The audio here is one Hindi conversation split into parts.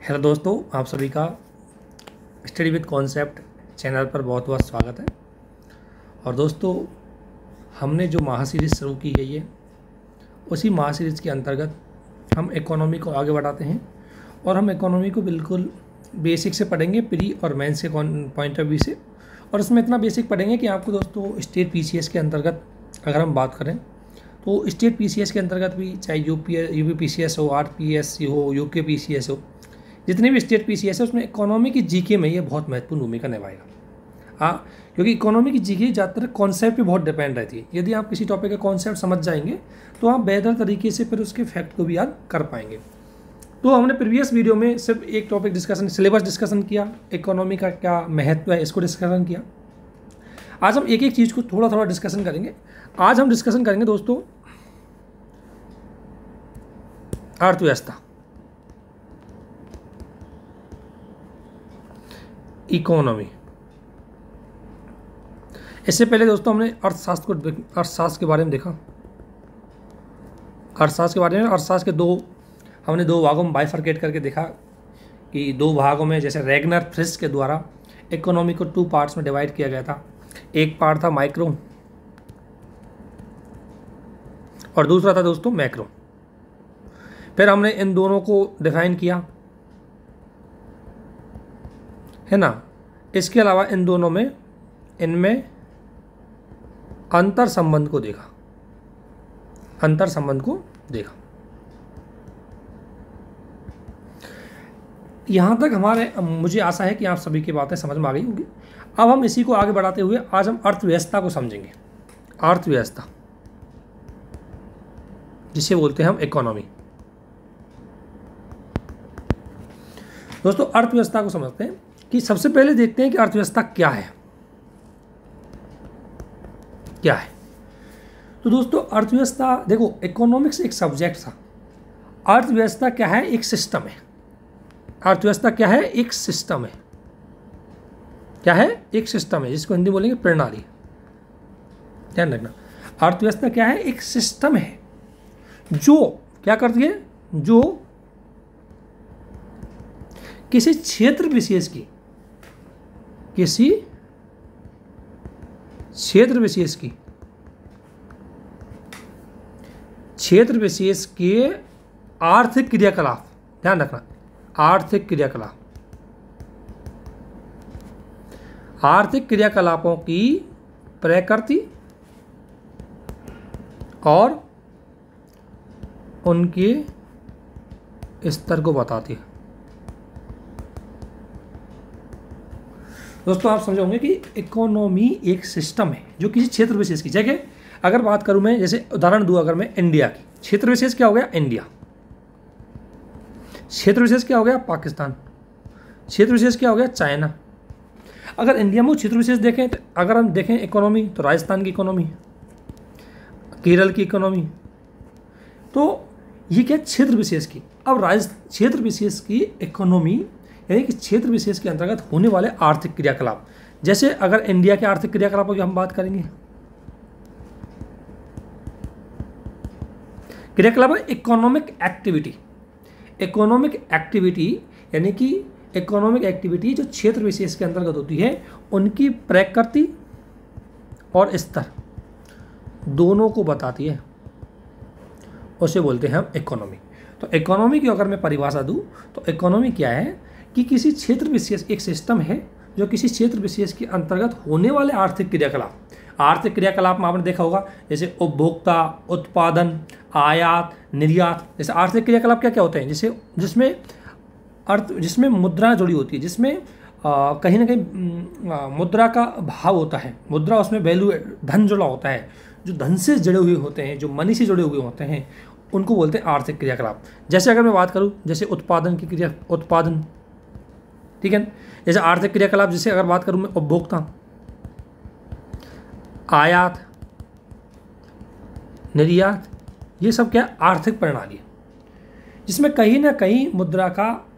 हेलो दोस्तों, आप सभी का स्टडी विद कॉन्सेप्ट चैनल पर बहुत बहुत स्वागत है। और दोस्तों, हमने जो महासीरीज शुरू की गई है उसी महासीरीज के अंतर्गत हम इकोनॉमी को आगे बढ़ाते हैं और हम इकोनॉमी को बिल्कुल बेसिक से पढ़ेंगे, प्री और मेंस के पॉइंट ऑफ व्यू से। और उसमें इतना बेसिक पढ़ेंगे कि आपको दोस्तों स्टेट पीसीएस के अंतर्गत अगर हम बात करें तो स्टेट पीसीएस के अंतर्गत भी, चाहे यूपी पीसीएस हो, आरपीएससी हो, यूके पीसीएस हो, जितने भी स्टेट पीसीएस है उसमें इकोनॉमी की जीके में ये बहुत महत्वपूर्ण भूमिका निभाएगा। हाँ, क्योंकि इकोनॉमी की जीके ज़्यादातर कॉन्सेप्ट पे बहुत डिपेंड रहती है। यदि आप किसी टॉपिक का कॉन्सेप्ट समझ जाएंगे तो आप बेहतर तरीके से फिर उसके फैक्ट को भी याद कर पाएंगे। तो हमने प्रीवियस वीडियो में सिर्फ एक टॉपिक डिस्कशन, सिलेबस डिस्कशन किया, इकोनॉमी का क्या महत्व है इसको डिस्कशन किया। आज हम एक एक चीज़ को थोड़ा थोड़ा डिस्कशन करेंगे। आज हम डिस्कशन करेंगे दोस्तों अर्थव्यवस्था, इकोनॉमी। इससे पहले दोस्तों हमने अर्थशास्त्र के बारे में देखा। अर्थशास्त्र के हमने दो भागों में बाइफरकेट करके देखा कि दो भागों में, जैसे रेगनर फ्रिस के द्वारा इकोनॉमी को 2 पार्ट्स में डिवाइड किया गया था। एक पार्ट था माइक्रो और दूसरा था दोस्तों मैक्रो। फिर हमने इन दोनों को डिफाइन किया, है ना। इसके अलावा इन दोनों में, इनमें अंतर संबंध को देखा। यहाँ तक मुझे आशा है कि आप सभी की बातें समझ में आ गई होंगी। अब हम इसी को आगे बढ़ाते हुए आज हम अर्थव्यवस्था को समझेंगे। अर्थव्यवस्था जिसे बोलते हैं हम इकोनॉमी। दोस्तों, अर्थव्यवस्था को समझते हैं कि सबसे पहले देखते हैं कि अर्थव्यवस्था क्या है। तो दोस्तों, अर्थव्यवस्था देखो, इकोनॉमिक्स एक सब्जेक्ट था। अर्थव्यवस्था क्या है? एक सिस्टम है। अर्थव्यवस्था क्या है? एक सिस्टम है। क्या है? एक सिस्टम है, जिसको हिंदी बोलेंगे प्रणाली। ध्यान रखना, अर्थव्यवस्था क्या है? एक सिस्टम है जो क्या करती है, जो किसी क्षेत्र विशेष के आर्थिक क्रियाकलाप, ध्यान रखना, आर्थिक क्रियाकलापों की प्रकृति और उनके स्तर को बताती है। दोस्तों, आप समझोगे कि इकोनॉमी एक सिस्टम है जो किसी क्षेत्र विशेष की जगह, अगर बात करूं मैं, जैसे उदाहरण दूं अगर मैं इंडिया की, क्षेत्र विशेष क्या हो गया? इंडिया। क्षेत्र विशेष क्या हो गया? पाकिस्तान। क्षेत्र विशेष क्या हो गया? चाइना। अगर इंडिया में क्षेत्र विशेष देखें तो अगर हम देखें इकोनॉमी, तो राजस्थान की इकोनॉमी, केरल की इकोनॉमी, तो ये क्या? क्षेत्र विशेष की। अब क्षेत्र विशेष की इकोनॉमी यानी कि क्षेत्र विशेष के अंतर्गत होने वाले आर्थिक क्रियाकलाप। जैसे अगर इंडिया के आर्थिक क्रियाकलापों की हम बात करेंगे, क्रियाकलाप है इकोनॉमिक एक्टिविटी यानी कि इकोनॉमिक एक्टिविटी जो क्षेत्र विशेष के अंतर्गत होती है, उनकी प्रकृति और स्तर दोनों को बताती है, उसे बोलते हैं हम इकोनॉमी। तो इकोनॉमी की अगर मैं परिभाषा दूं तो इकोनॉमी क्या है कि किसी क्षेत्र विशेष, एक सिस्टम है जो किसी क्षेत्र विशेष के अंतर्गत होने वाले आर्थिक क्रियाकलाप में आपने देखा होगा, जैसे उपभोक्ता, उत्पादन, आयात, निर्यात। जैसे आर्थिक क्रियाकलाप क्या क्या होते हैं? जिसमें मुद्रा जुड़ी होती है, जिसमें कहीं ना कहीं मुद्रा का भाव होता है, मुद्रा, उसमें वैल्यू, धन जुड़ा होता है, जो धन से जुड़े हुए होते हैं, जो मनी से जुड़े हुए होते हैं, उनको बोलते हैं आर्थिक क्रियाकलाप। जैसे अगर मैं बात करूं, जैसे उत्पादन, ठीक है। जैसे आर्थिक क्रियाकलाप, जैसे अगर बात करूं मैं उपभोक्ता, आयात, निर्यात, ये सब क्या? आर्थिक प्रणाली है, जिसमें कहीं ना कहीं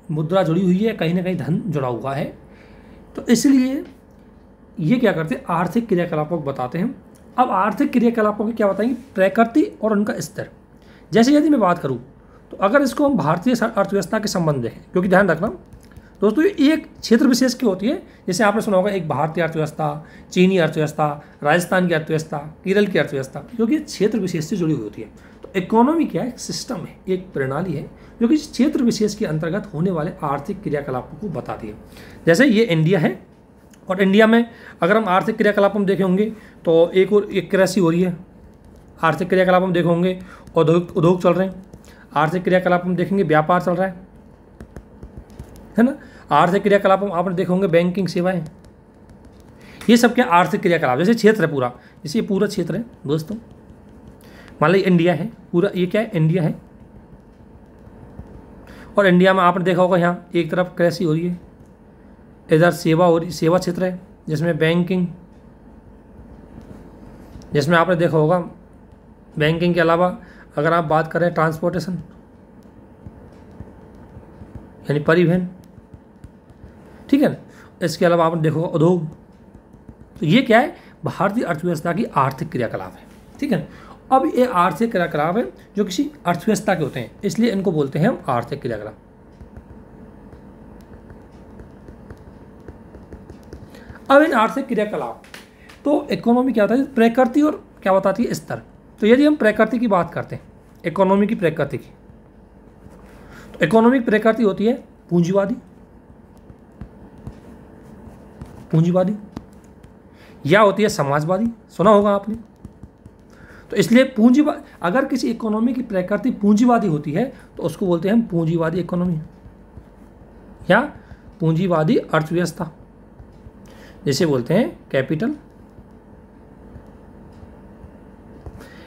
मुद्रा जुड़ी हुई है, कहीं ना कहीं धन जुड़ा हुआ है। तो इसलिए ये क्या करते हैं? आर्थिक क्रियाकलापों को बताते हैं। अब आर्थिक क्रियाकलापों की क्या बताएंगे? प्रकृति और उनका स्तर। जैसे यदि मैं बात करूं तो अगर इसको हम भारतीय अर्थव्यवस्था के संबंध देखें, क्योंकि ध्यान रखना दोस्तों ये एक क्षेत्र विशेष की होती है। जैसे आपने सुना होगा एक भारतीय अर्थव्यवस्था, चीनी अर्थव्यवस्था, राजस्थान की अर्थव्यवस्था, केरल की अर्थव्यवस्था, क्योंकि क्षेत्र विशेष से जुड़ी हुई होती है। तो इकोनॉमी क्या है? एक सिस्टम है, एक प्रणाली है जो कि क्षेत्र विशेष के अंतर्गत होने वाले आर्थिक क्रियाकलापों को बताती है। जैसे ये इंडिया है, और इंडिया में अगर हम आर्थिक क्रियाकलाप हम देखे होंगे तो एक कृषि हो रही है, आर्थिक क्रियाकलाप हम देखे होंगे उद्योग चल रहे हैं, आर्थिक क्रियाकलाप हम देखेंगे व्यापार चल रहा है ना, आर्थिक क्रियाकलाप आपने देखे होंगे बैंकिंग सेवाएं, ये सब क्या आर्थिक क्रियाकलाप। जैसे क्षेत्र है पूरा, जैसे ये पूरा क्षेत्र है दोस्तों, मान लीजिए इंडिया है पूरा, ये क्या है? इंडिया है। और इंडिया में आपने देखा होगा यहाँ एक तरफ कृषि हो रही है, इधर सेवा हो रही, सेवा क्षेत्र है जिसमें बैंकिंग, जिसमें आपने देखा होगा बैंकिंग के अलावा अगर आप बात करें ट्रांसपोर्टेशन यानी परिवहन, ठीक है ना, इसके अलावा आपने देखा होगा उद्योग। तो ये क्या है? भारतीय अर्थव्यवस्था की आर्थिक क्रियाकलाप है, ठीक है। अब ये आर्थिक क्रियाकलाप है जो किसी अर्थव्यवस्था के होते हैं, इसलिए इनको बोलते हैं हम आर्थिक क्रियाकलाप। अब इन आर्थिक क्रियाकलाप तो इकोनॉमी क्या होता है? प्रकृति और क्या बताती है? स्तर। तो यदि हम प्रकृति की बात करते हैं, इकोनॉमी की प्रकृति की, तो इकोनॉमिक प्रकृति होती है पूंजीवादी, पूंजीवादी, या होती है समाजवादी, सुना होगा आपने। तो इसलिए पूंजीवाद, अगर किसी इकोनॉमी की प्रकृति पूंजीवादी होती है तो उसको बोलते हैं हम पूंजीवादी इकोनॉमी या पूंजीवादी अर्थव्यवस्था, जिसे बोलते हैं कैपिटल।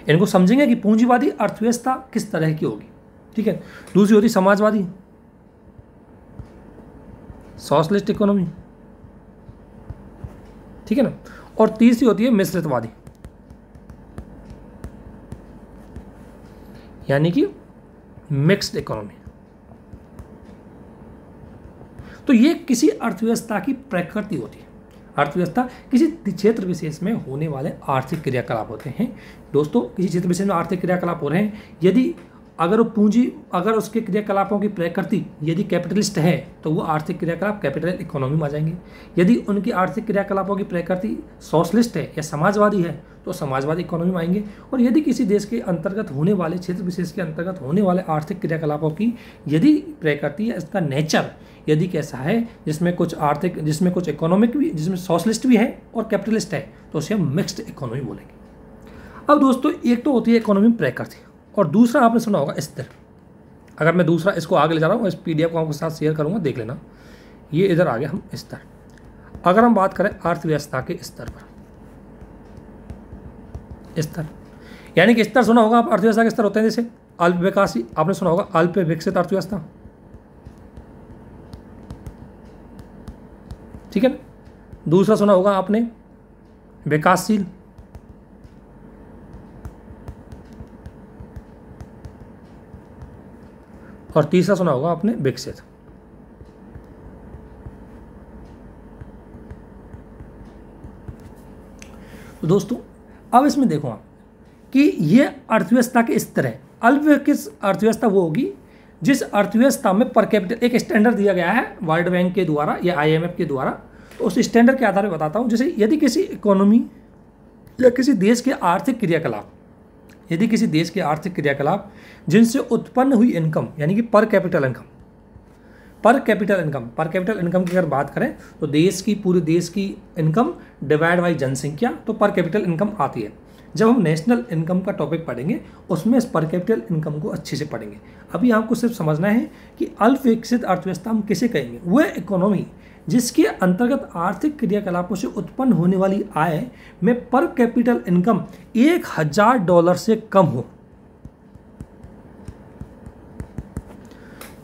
इनको समझेंगे कि पूंजीवादी अर्थव्यवस्था किस तरह की होगी, ठीक है। दूसरी होती समाजवादी, सोशलिस्ट इकोनॉमी, ठीक है ना। और तीसरी होती है मिश्रितवादी, यानी कि मिक्स्ड इकोनॉमी। तो ये किसी अर्थव्यवस्था की प्रकृति होती है। अर्थव्यवस्था किसी क्षेत्र विशेष में होने वाले आर्थिक क्रियाकलाप होते हैं दोस्तों। किसी क्षेत्र विशेष में आर्थिक क्रियाकलाप हो रहे हैं, यदि अगर वो पूंजी, अगर उसके क्रियाकलापों की प्रकृति यदि कैपिटलिस्ट है तो वो आर्थिक क्रियाकलाप कैपिटल इकोनॉमी में आ जाएंगे। यदि उनकी आर्थिक क्रियाकलापों की प्रकृति सोशलिस्ट है या समाजवादी है तो समाजवादी इकोनॉमी में आएंगे। और यदि किसी देश के अंतर्गत होने वाले, क्षेत्र विशेष के अंतर्गत होने वाले आर्थिक क्रियाकलापों की यदि प्रकृति या इसका नेचर यदि कैसा है, जिसमें कुछ आर्थिक, जिसमें कुछ इकोनॉमिक भी, जिसमें सोशलिस्ट भी है और कैपिटलिस्ट है, तो उसे हम मिक्स्ड इकोनॉमी बोलेंगे। अब दोस्तों एक तो होती है इकोनॉमी में प्रकृति, और दूसरा आपने सुना होगा स्तर। अगर मैं दूसरा इसको आगे ले जा रहा हूँ, इस पीडीएफ को आपके साथ शेयर करूँगा, देख लेना। ये इधर आ गया हम स्तर। अगर हम बात करें अर्थव्यवस्था के स्तर पर, स्तर यानी कि स्तर सुना होगा आप, अर्थव्यवस्था के स्तर होते हैं जैसे अल्प विकासी, आपने सुना होगा अल्प विकसित अर्थव्यवस्था, ठीक है ना। दूसरा सुना होगा आपने विकासशील, और तीसरा सुना होगा आपने विकसित। तो दोस्तों अब इसमें देखो आप कि ये अर्थव्यवस्था के स्तर है। अल्प विकसित अर्थव्यवस्था वो होगी जिस अर्थव्यवस्था में पर कैपिटल एक स्टैंडर्ड दिया गया है वर्ल्ड बैंक के द्वारा या आईएमएफ के द्वारा। तो उस स्टैंडर्ड के आधार पर बताता हूँ। जैसे यदि किसी इकोनॉमी या किसी देश के आर्थिक क्रियाकलाप, यदि किसी देश के आर्थिक क्रियाकलाप जिनसे उत्पन्न हुई इनकम यानी कि पर कैपिटल इनकम, पर कैपिटल इनकम की अगर बात करें तो देश की, पूरे देश की इनकम डिवाइड बाई जनसंख्या, तो पर कैपिटल इनकम आती है। जब हम नेशनल इनकम का टॉपिक पढ़ेंगे उसमें इस पर कैपिटल इनकम को अच्छे से पढ़ेंगे। अभी आपको सिर्फ समझना है कि अल्प विकसित अर्थव्यवस्था हम किसे कहेंगे। वह इकोनॉमी जिसके अंतर्गत आर्थिक क्रियाकलापों से उत्पन्न होने वाली आय में पर कैपिटल इनकम $1000 से कम हो।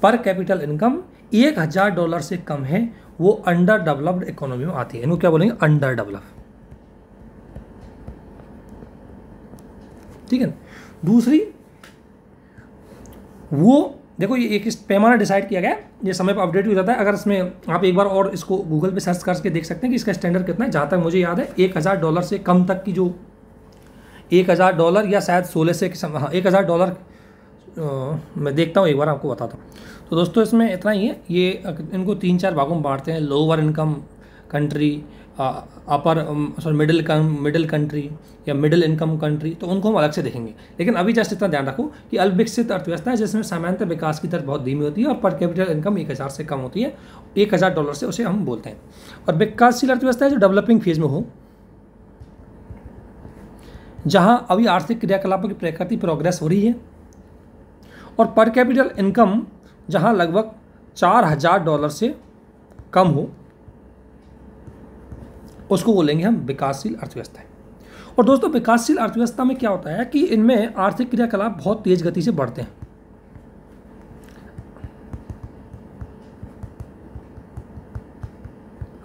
पर कैपिटल इनकम $1000 से कम है, वो अंडर डेवलप्ड इकोनॉमी में आती है। इनको क्या बोलेंगे? अंडर डेवलप, ठीक है। दूसरी वो देखो, ये एक पैमाना डिसाइड किया गया, ये समय पर अपडेट हो जाता है। अगर इसमें आप एक बार और इसको गूगल पे सर्च करके देख सकते हैं कि इसका स्टैंडर्ड कितना है। जहाँ तक मुझे याद है $1000 से कम तक की जो $1000 या शायद 16 से, हाँ $1000 मैं देखता हूँ, एक बार आपको बताता हूँ। तो दोस्तों इसमें इतना ही है, ये इनको 3-4 भागों में बांटते हैं। लोअर इनकम कंट्री, अपर सॉरी मिडिल कंट्री या मिडिल इनकम कंट्री, तो उनको हम अलग से देखेंगे। लेकिन अभी जस्ट इतना ध्यान रखो कि अल्पविकसित अर्थव्यवस्था है जिसमें सामान्यतः विकास की दर बहुत धीमी होती है और पर कैपिटल इनकम 1000 से कम होती है, $1000 से, उसे हम बोलते हैं। और विकासशील अर्थव्यवस्था है जो डेवलपिंग फेज में हो, जहां अभी आर्थिक क्रियाकलापों की प्रकृति प्रोग्रेस हो रही है, और पर कैपिटल इनकम जहां लगभग $4000 से कम हो, उसको बोलेंगे हम विकासशील अर्थव्यवस्था। और दोस्तों विकासशील अर्थव्यवस्था में क्या होता है कि इनमें आर्थिक क्रियाकलाप बहुत तेज गति से बढ़ते हैं।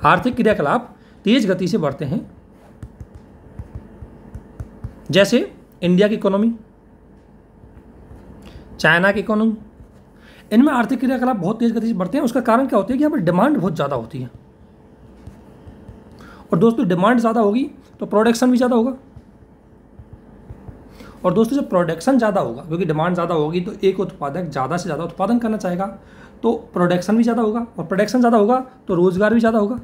आर्थिक क्रियाकलाप तेज गति से बढ़ते हैं, जैसे इंडिया की इकोनॉमी, चाइना की इकोनॉमी, इनमें आर्थिक क्रियाकलाप बहुत तेज गति से बढ़ते हैं। उसका कारण क्या होता है कि यहाँ पर डिमांड बहुत ज़्यादा होती है, और दोस्तों डिमांड ज़्यादा होगी तो प्रोडक्शन भी ज़्यादा होगा। और दोस्तों जब प्रोडक्शन ज़्यादा होगा, क्योंकि डिमांड ज़्यादा होगी तो एक उत्पादक ज़्यादा से ज़्यादा उत्पादन करना चाहेगा, तो प्रोडक्शन भी ज़्यादा होगा, और प्रोडक्शन ज़्यादा होगा तो रोज़गार भी ज़्यादा होगा,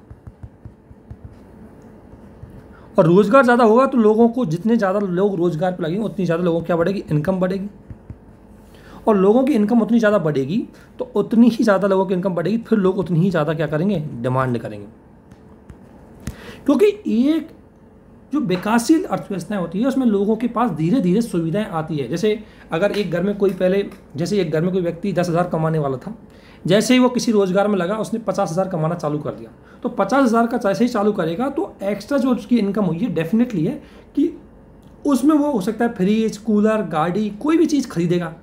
और रोज़गार ज़्यादा होगा तो लोगों को, जितने ज़्यादा लोग रोज़गार पर लगेंगे उतनी ज़्यादा लोगों की क्या बढ़ेगी, इनकम बढ़ेगी। और लोगों की इनकम उतनी ज़्यादा बढ़ेगी तो उतनी ही ज़्यादा लोगों की इनकम बढ़ेगी, फिर लोग उतनी ही ज़्यादा क्या करेंगे, डिमांड करेंगे। क्योंकि एक जो विकासशील अर्थव्यवस्थाएं होती है उसमें लोगों के पास धीरे धीरे सुविधाएं आती है। जैसे अगर एक घर में कोई पहले, जैसे एक घर में कोई व्यक्ति 10,000 कमाने वाला था, जैसे ही वो किसी रोजगार में लगा उसने 50,000 कमाना चालू कर दिया, तो 50,000 का जैसे ही चालू करेगा तो एक्स्ट्रा जो उसकी इनकम हुई है डेफिनेटली है कि उसमें वो हो सकता है फ्रिज, कूलर, गाड़ी, कोई भी चीज़ खरीदेगा।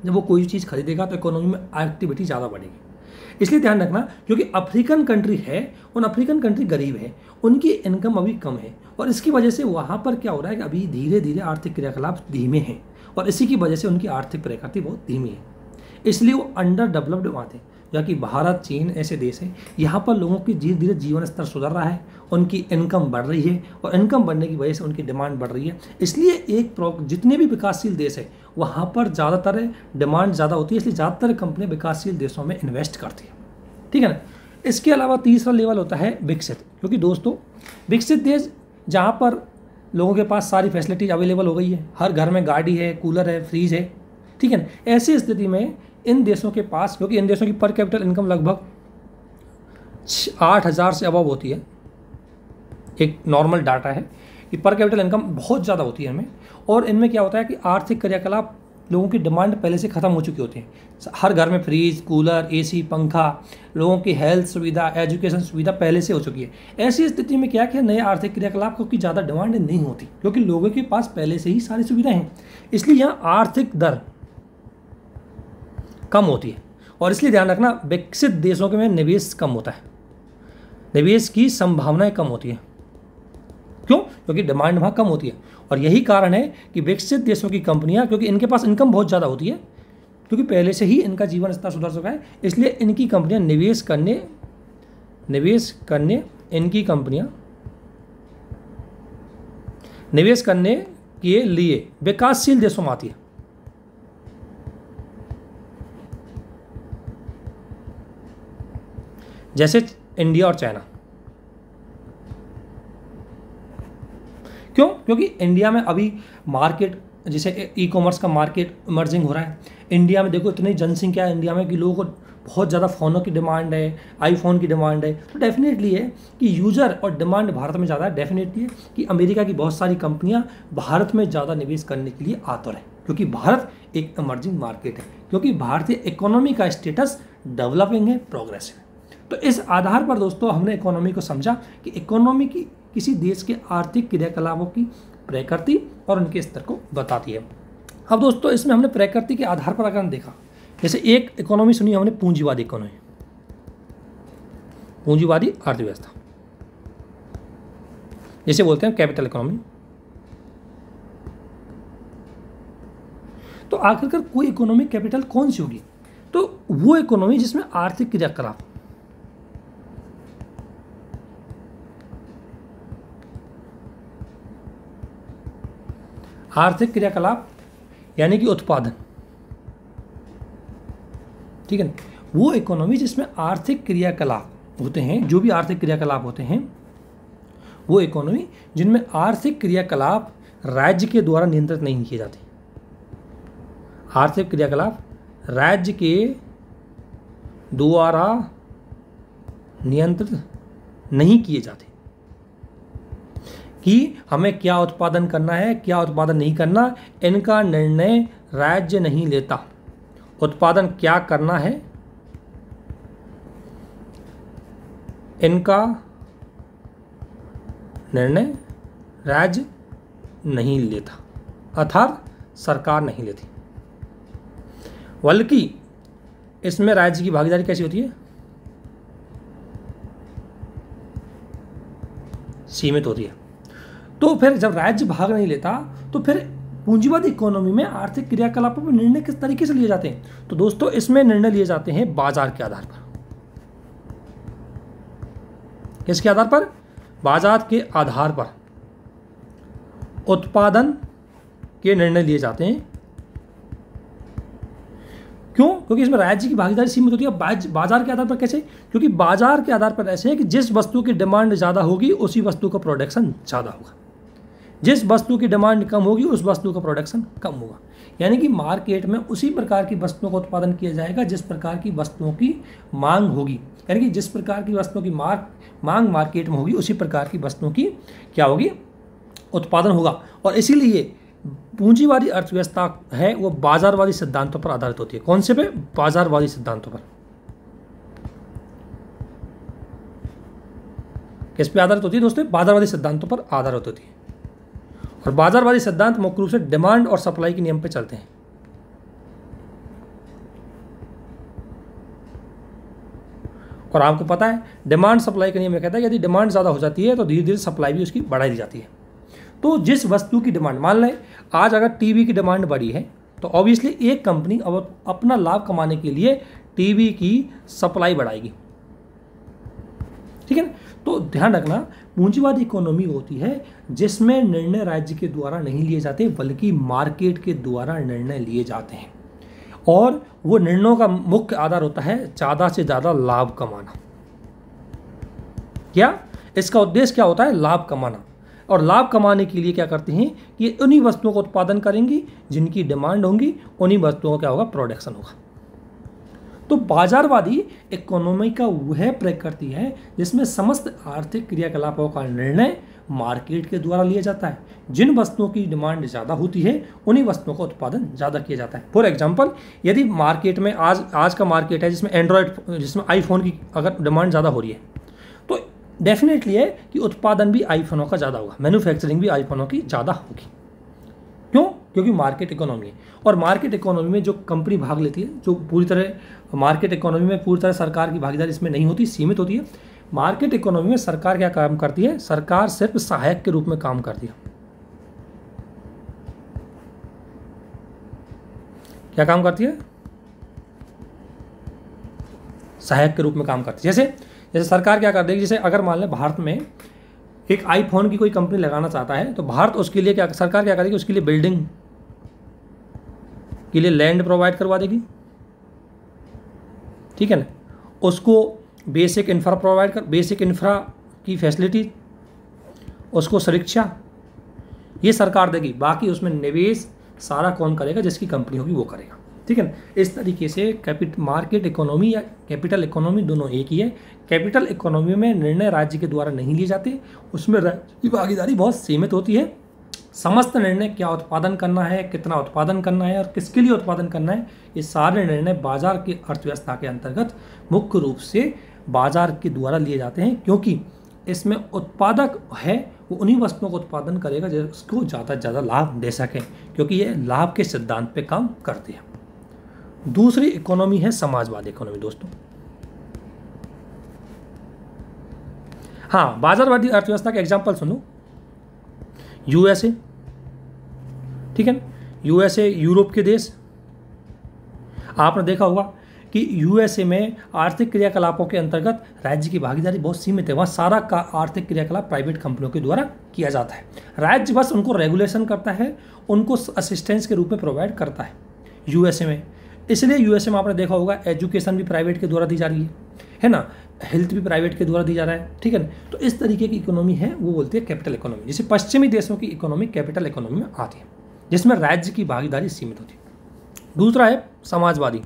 जब वो कोई चीज़ खरीदेगा तो इकोनॉमी में एक्टिविटी ज़्यादा बढ़ेगी। इसलिए ध्यान रखना, क्योंकि अफ्रीकन कंट्री है, उन अफ्रीकन कंट्री गरीब है, उनकी इनकम अभी कम है, और इसकी वजह से वहाँ पर क्या हो रहा है कि अभी धीरे धीरे आर्थिक क्रियाकलाप धीमे हैं, और इसी की वजह से उनकी आर्थिक प्रगति बहुत धीमी है। इसलिए वो अंडर डेवलप्ड वहाँ थे, जबकि भारत, चीन ऐसे देश हैं, यहाँ पर लोगों की धीरे धीरे जीवन स्तर सुधर रहा है, उनकी इनकम बढ़ रही है, और इनकम बढ़ने की वजह से उनकी डिमांड बढ़ रही है। इसलिए जितने भी विकासशील देश है वहाँ पर ज़्यादातर डिमांड ज़्यादा होती है, इसलिए ज़्यादातर कंपनियाँ विकासशील देशों में इन्वेस्ट करती है। ठीक है ना। इसके अलावा तीसरा लेवल होता है विकसित, क्योंकि दोस्तों विकसित देश जहाँ पर लोगों के पास सारी फैसिलिटीज अवेलेबल हो गई है, हर घर में गाड़ी है, कूलर है, फ्रिज है, ठीक है ना। ऐसी स्थिति में इन देशों के पास, क्योंकि इन देशों की पर कैपिटल इनकम लगभग 8,000 से अबव होती है, एक नॉर्मल डाटा है कि पर कैपिटल इनकम बहुत ज़्यादा होती है इनमें, और इनमें क्या होता है कि आर्थिक क्रियाकलाप, लोगों की डिमांड पहले से ख़त्म हो चुकी होती है। हर घर में फ्रिज, कूलर, एसी, पंखा, लोगों की हेल्थ सुविधा, एजुकेशन सुविधा पहले से हो चुकी है। ऐसी स्थिति में क्या कि नए आर्थिक क्रियाकलाप की ज़्यादा डिमांड नहीं होती, क्योंकि लोगों के पास पहले से ही सारी सुविधाएं हैं। इसलिए यहाँ आर्थिक दर कम होती है, और इसलिए ध्यान रखना विकसित देशों के में निवेश कम होता है, निवेश की संभावनाएं कम होती है। क्यों? क्योंकि डिमांड वहाँ कम होती है, और यही कारण है कि विकसित देशों की कंपनियां, क्योंकि इनके पास इनकम बहुत ज़्यादा होती है, क्योंकि पहले से ही इनका जीवन स्तर सुधर चुका है, इसलिए इनकी कंपनियां निवेश करने के लिए विकासशील देशों में आती है। जैसे इंडिया और चाइना। क्यों? क्योंकि इंडिया में अभी मार्केट, जैसे ई कॉमर्स का मार्केट इमर्जिंग हो रहा है। इंडिया में देखो इतनी जनसंख्या है इंडिया में कि लोगों को बहुत ज़्यादा फ़ोनों की डिमांड है, आईफोन की डिमांड है, तो डेफिनेटली है कि यूज़र और डिमांड भारत में ज़्यादा है। डेफिनेटली है कि अमेरिका की बहुत सारी कंपनियां भारत में ज़्यादा निवेश करने के लिए आतुर है, क्योंकि भारत एक इमर्जिंग मार्केट है, क्योंकि भारतीय इकोनॉमी का स्टेटस डेवलपिंग है, प्रोग्रेसिव है। तो इस आधार पर दोस्तों हमने इकोनॉमी को समझा कि इकोनॉमी की किसी देश के आर्थिक क्रियाकलापों की प्रकृति और उनके स्तर को बताती है। अब दोस्तों इसमें हमने प्रकृति के आधार पर अगर देखा, जैसे एक इकोनॉमी सुनी हमने, पूंजीवादी इकोनॉमी, पूंजीवादी अर्थव्यवस्था, जैसे बोलते हैं कैपिटल इकोनॉमी। तो आखिरकार कोई इकोनॉमी कैपिटल कौन सी होगी? तो वो इकोनॉमी जिसमें आर्थिक क्रियाकलाप, आर्थिक क्रियाकलाप यानी कि उत्पादन, ठीक है। वो इकोनॉमी जिसमें आर्थिक क्रियाकलाप होते हैं, जो भी आर्थिक क्रियाकलाप होते हैं, वो इकोनॉमी जिनमें आर्थिक क्रियाकलाप राज्य के द्वारा नियंत्रित नहीं किए जाते। आर्थिक क्रियाकलाप राज्य के द्वारा नियंत्रित नहीं किए जाते कि हमें क्या उत्पादन करना है, क्या उत्पादन नहीं करना, इनका निर्णय राज्य नहीं लेता। उत्पादन क्या करना है, इनका निर्णय राज्य नहीं लेता, अर्थात सरकार नहीं लेती, बल्कि इसमें राज्य की भागीदारी कैसी होती है, सीमित होती है। तो फिर जब राज्य भाग नहीं लेता तो फिर पूंजीवादी इकोनॉमी में आर्थिक क्रियाकलापों पर निर्णय किस तरीके से लिए जाते हैं? तो दोस्तों इसमें निर्णय लिए जाते हैं बाजार के आधार पर। किसके आधार पर? बाजार के आधार पर उत्पादन के निर्णय लिए जाते हैं। क्यों? क्योंकि इसमें राज्य की भागीदारी सीमित होती है। बाजार के आधार पर कैसे? क्योंकि बाजार के आधार पर ऐसे है कि जिस वस्तु की डिमांड ज़्यादा होगी उसी वस्तु का प्रोडक्शन ज़्यादा होगा, जिस वस्तु की डिमांड कम होगी उस वस्तु का प्रोडक्शन कम होगा। यानी कि मार्केट में उसी प्रकार की वस्तुओं का उत्पादन किया जाएगा जिस प्रकार की वस्तुओं की मांग होगी। यानी कि जिस प्रकार की वस्तुओं की मांग मार्केट में होगी उसी प्रकार की वस्तुओं की क्या होगी? उत्पादन होगा। और इसीलिए पूंजीवादी अर्थव्यवस्था है वो बाजारवादी सिद्धांतों पर आधारित होती है। कौन से पे? बाजारवादी सिद्धांतों पर। किस पे आधारित होती है दोस्तों? बाजारवादी सिद्धांतों पर आधारित होती है। और बाजारवादी सिद्धांत मुख्य रूप से डिमांड और सप्लाई के नियम पे चलते हैं। और आपको पता है डिमांड सप्लाई का नियम ये कहता है कि यदि डिमांड ज़्यादा हो जाती है तो धीरे धीरे सप्लाई भी उसकी बढ़ा दी जाती है। तो जिस वस्तु की डिमांड, मान लें आज अगर टीवी की डिमांड बढ़ी है तो ऑब्वियसली एक कंपनी अब अपना लाभ कमाने के लिए टीवी की सप्लाई बढ़ाएगी। ठीक है ना? तो ध्यान रखना, पूंजीवादी इकोनॉमी होती है जिसमें निर्णय राज्य के द्वारा नहीं लिए जाते बल्कि मार्केट के द्वारा निर्णय लिए जाते हैं। और वो निर्णयों का मुख्य आधार होता है ज़्यादा से ज़्यादा लाभ कमाना। क्या इसका उद्देश्य क्या होता है? लाभ कमाना। और लाभ कमाने के लिए क्या करते हैं कि उन्हीं वस्तुओं का उत्पादन करेंगी जिनकी डिमांड होंगी, उन्हीं वस्तुओं का क्या होगा? प्रोडक्शन होगा। तो बाजारवादी इकोनॉमी का वह प्रकृति है जिसमें समस्त आर्थिक क्रियाकलापों का निर्णय मार्केट के द्वारा लिया जाता है। जिन वस्तुओं की डिमांड ज़्यादा होती है उन्हीं वस्तुओं का उत्पादन ज़्यादा किया जाता है। फॉर एग्जांपल, यदि मार्केट में आज का मार्केट है जिसमें एंड्रॉयड, जिसमें आईफोन की अगर डिमांड ज़्यादा हो रही है तो डेफिनेटली है कि उत्पादन भी आईफोनों का ज़्यादा होगा, मैन्युफैक्चरिंग भी आईफोनों की ज़्यादा होगी। क्यों? क्योंकि मार्केट इकोनॉमी है। और मार्केट इकोनॉमी में जो कंपनी भाग लेती है, जो पूरी तरह मार्केट इकोनॉमी में पूरी तरह सरकार की भागीदारी इसमें नहीं होती, सीमित होती है। मार्केट इकोनॉमी में सरकार क्या काम करती है? सरकार सिर्फ सहायक के रूप में काम करती है। क्या काम करती है? सहायक के रूप में काम करती है। जैसे सरकार क्या कर देगी, जैसे अगर मान लें भारत में एक आईफोन की कोई कंपनी लगाना चाहता है तो भारत उसके लिए क्या, सरकार क्या करेगी? उसके लिए बिल्डिंग के लिए लैंड प्रोवाइड करवा देगी। ठीक है ना? उसको बेसिक इंफ्रा की फैसिलिटी, उसको सुरक्षा, ये सरकार देगी। बाकी उसमें निवेश सारा कौन करेगा? जिसकी कंपनी होगी वो करेगा। ठीक है ना? इस तरीके से मार्केट इकोनॉमी या कैपिटल इकोनॉमी दोनों एक ही है। कैपिटल इकोनॉमी में निर्णय राज्य के द्वारा नहीं लिए जाते, उसमें राज्य की भागीदारी बहुत सीमित होती है। समस्त निर्णय क्या उत्पादन करना है, कितना उत्पादन करना है और किसके लिए उत्पादन करना है, ये सारे निर्णय बाजार की अर्थव्यवस्था के अंतर्गत मुख्य रूप से बाजार के द्वारा लिए जाते हैं। क्योंकि इसमें उत्पादक है वो उन्हीं वस्तुओं को उत्पादन करेगा जिसको ज़्यादा से ज़्यादा लाभ दे सकें, क्योंकि ये लाभ के सिद्धांत पे काम करते हैं। दूसरी इकोनॉमी है समाजवादी इकोनॉमी दोस्तों। हाँ, बाजारवादी अर्थव्यवस्था के एग्जांपल सुनो। यूएसए, ठीक है ना? यूएसए यूरोप के देश, आपने देखा होगा कि यूएसए में आर्थिक क्रियाकलापों के अंतर्गत राज्य की भागीदारी बहुत सीमित है। वहाँ सारा का आर्थिक क्रियाकलाप प्राइवेट कंपनियों के द्वारा किया जाता है। राज्य बस उनको रेगुलेशन करता है, उनको असिस्टेंस के रूप में प्रोवाइड करता है। यूएसए में इसलिए यूएसए में आपने देखा होगा एजुकेशन भी प्राइवेट के द्वारा दी जा रही है ना, हेल्थ भी प्राइवेट के द्वारा दी जा रहा है, ठीक है ना। तो इस तरीके की इकोनॉमी है वो बोलते हैं कैपिटल इकोनॉमी। जैसे पश्चिमी देशों की इकोनॉमी कैपिटल इकोनॉमी में आती है, जिसमें राज्य की भागीदारी सीमित होती है। दूसरा है समाजवादी।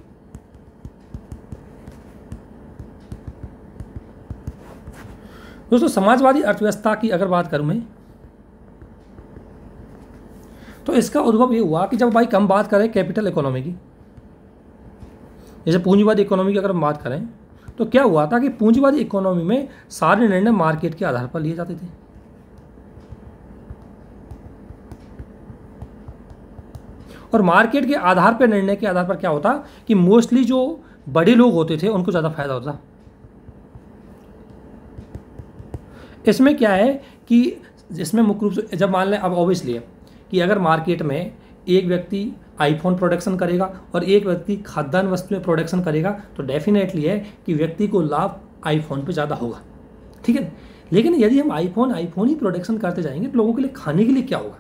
दोस्तों समाजवादी अर्थव्यवस्था की अगर बात करूं मैं, तो इसका उद्भव ये हुआ कि जब भाई हम बात करें कैपिटल इकोनॉमी की, जैसे पूंजीवादी इकोनॉमी की अगर हम बात करें, तो क्या हुआ था कि पूंजीवादी इकोनॉमी में सारे निर्णय मार्केट के आधार पर लिए जाते थे। और मार्केट के आधार पर, निर्णय के आधार पर क्या होता कि मोस्टली जो बड़े लोग होते थे उनको ज़्यादा फायदा होता। इसमें क्या है कि इसमें मुख्य रूप से जब मान लें, अब ऑब्वियसली है कि अगर मार्केट में एक व्यक्ति आईफोन प्रोडक्शन करेगा और एक व्यक्ति खाद्यान्न वस्तुएं प्रोडक्शन करेगा, तो डेफिनेटली है कि व्यक्ति को लाभ आईफोन पे ज़्यादा होगा, ठीक है। लेकिन यदि हम आईफोन ही प्रोडक्शन करते जाएंगे तो लोगों के लिए खाने के लिए क्या होगा।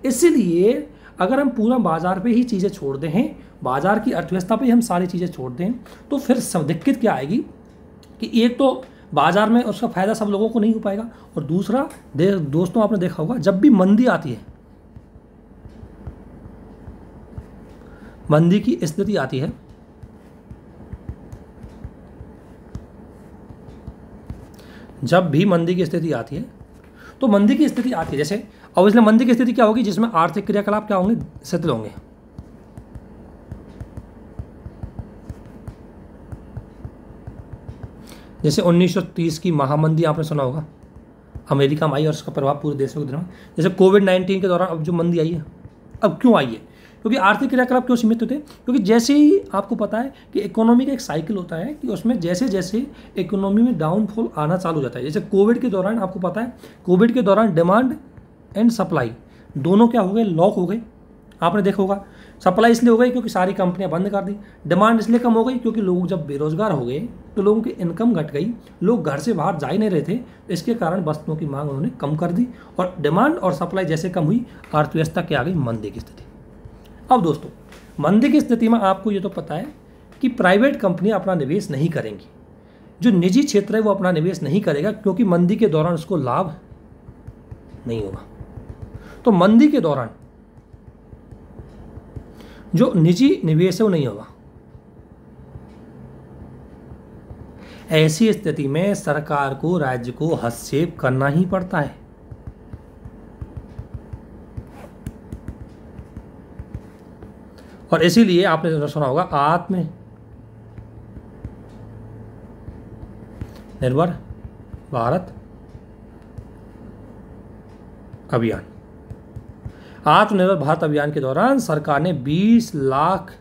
इसीलिए अगर हम पूरा बाजार पे ही चीज़ें छोड़ दें, बाजार की अर्थव्यवस्था पे हम सारी चीज़ें छोड़ दें, तो फिर सब दिक्कत क्या आएगी कि एक तो बाजार में उसका फ़ायदा सब लोगों को नहीं हो पाएगा, और दूसरा दोस्तों आपने देखा होगा जब भी मंदी आती है, मंदी की स्थिति आती है, जब भी मंदी की स्थिति आती है, तो मंदी की स्थिति आती है जैसे, अब इसलिए मंदी की स्थिति क्या होगी जिसमें आर्थिक क्रियाकलाप क्या होंगे, शिथिल होंगे। जैसे 1930 की महामंदी आपने सुना होगा, अमेरिका में आई और उसका प्रभाव पूरे देशों के दौरान। जैसे कोविड-19 के दौरान अब जो मंदी आई है, अब क्यों आई है, क्योंकि आर्थिक क्रियाकलाप क्यों सीमित होते हैं, क्योंकि जैसे ही आपको पता है कि इकोनॉमी का एक साइकिल होता है कि उसमें जैसे जैसे इकोनॉमी में डाउनफॉल आना चालू हो जाता है। जैसे कोविड के दौरान आपको पता है, कोविड के दौरान डिमांड एंड सप्लाई दोनों क्या हो गए, लॉक हो गए। आपने देखा होगा सप्लाई इसलिए हो गई क्योंकि सारी कंपनियां बंद कर दी, डिमांड इसलिए कम हो गई क्योंकि लोग जब बेरोजगार हो गए तो लोगों की इनकम घट गई, लोग घर से बाहर जा ही नहीं रहे थे, इसके कारण वस्तुओं की मांग उन्होंने कम कर दी, और डिमांड और सप्लाई जैसे कम हुई, अर्थव्यवस्था क्या आ गई, मंदी की स्थिति। अब दोस्तों मंदी की स्थिति में आपको ये तो पता है कि प्राइवेट कंपनियां अपना निवेश नहीं करेंगी, जो निजी क्षेत्र है वो अपना निवेश नहीं करेगा, क्योंकि मंदी के दौरान उसको लाभ नहीं होगा। तो मंदी के दौरान जो निजी निवेश है वो नहीं होगा। ऐसी स्थिति में सरकार को, राज्य को हस्तक्षेप करना ही पड़ता है। और इसीलिए आपने सुना होगा आत्मनिर्भर भारत अभियान। आत्मनिर्भर भारत अभियान के दौरान सरकार ने 20 लाख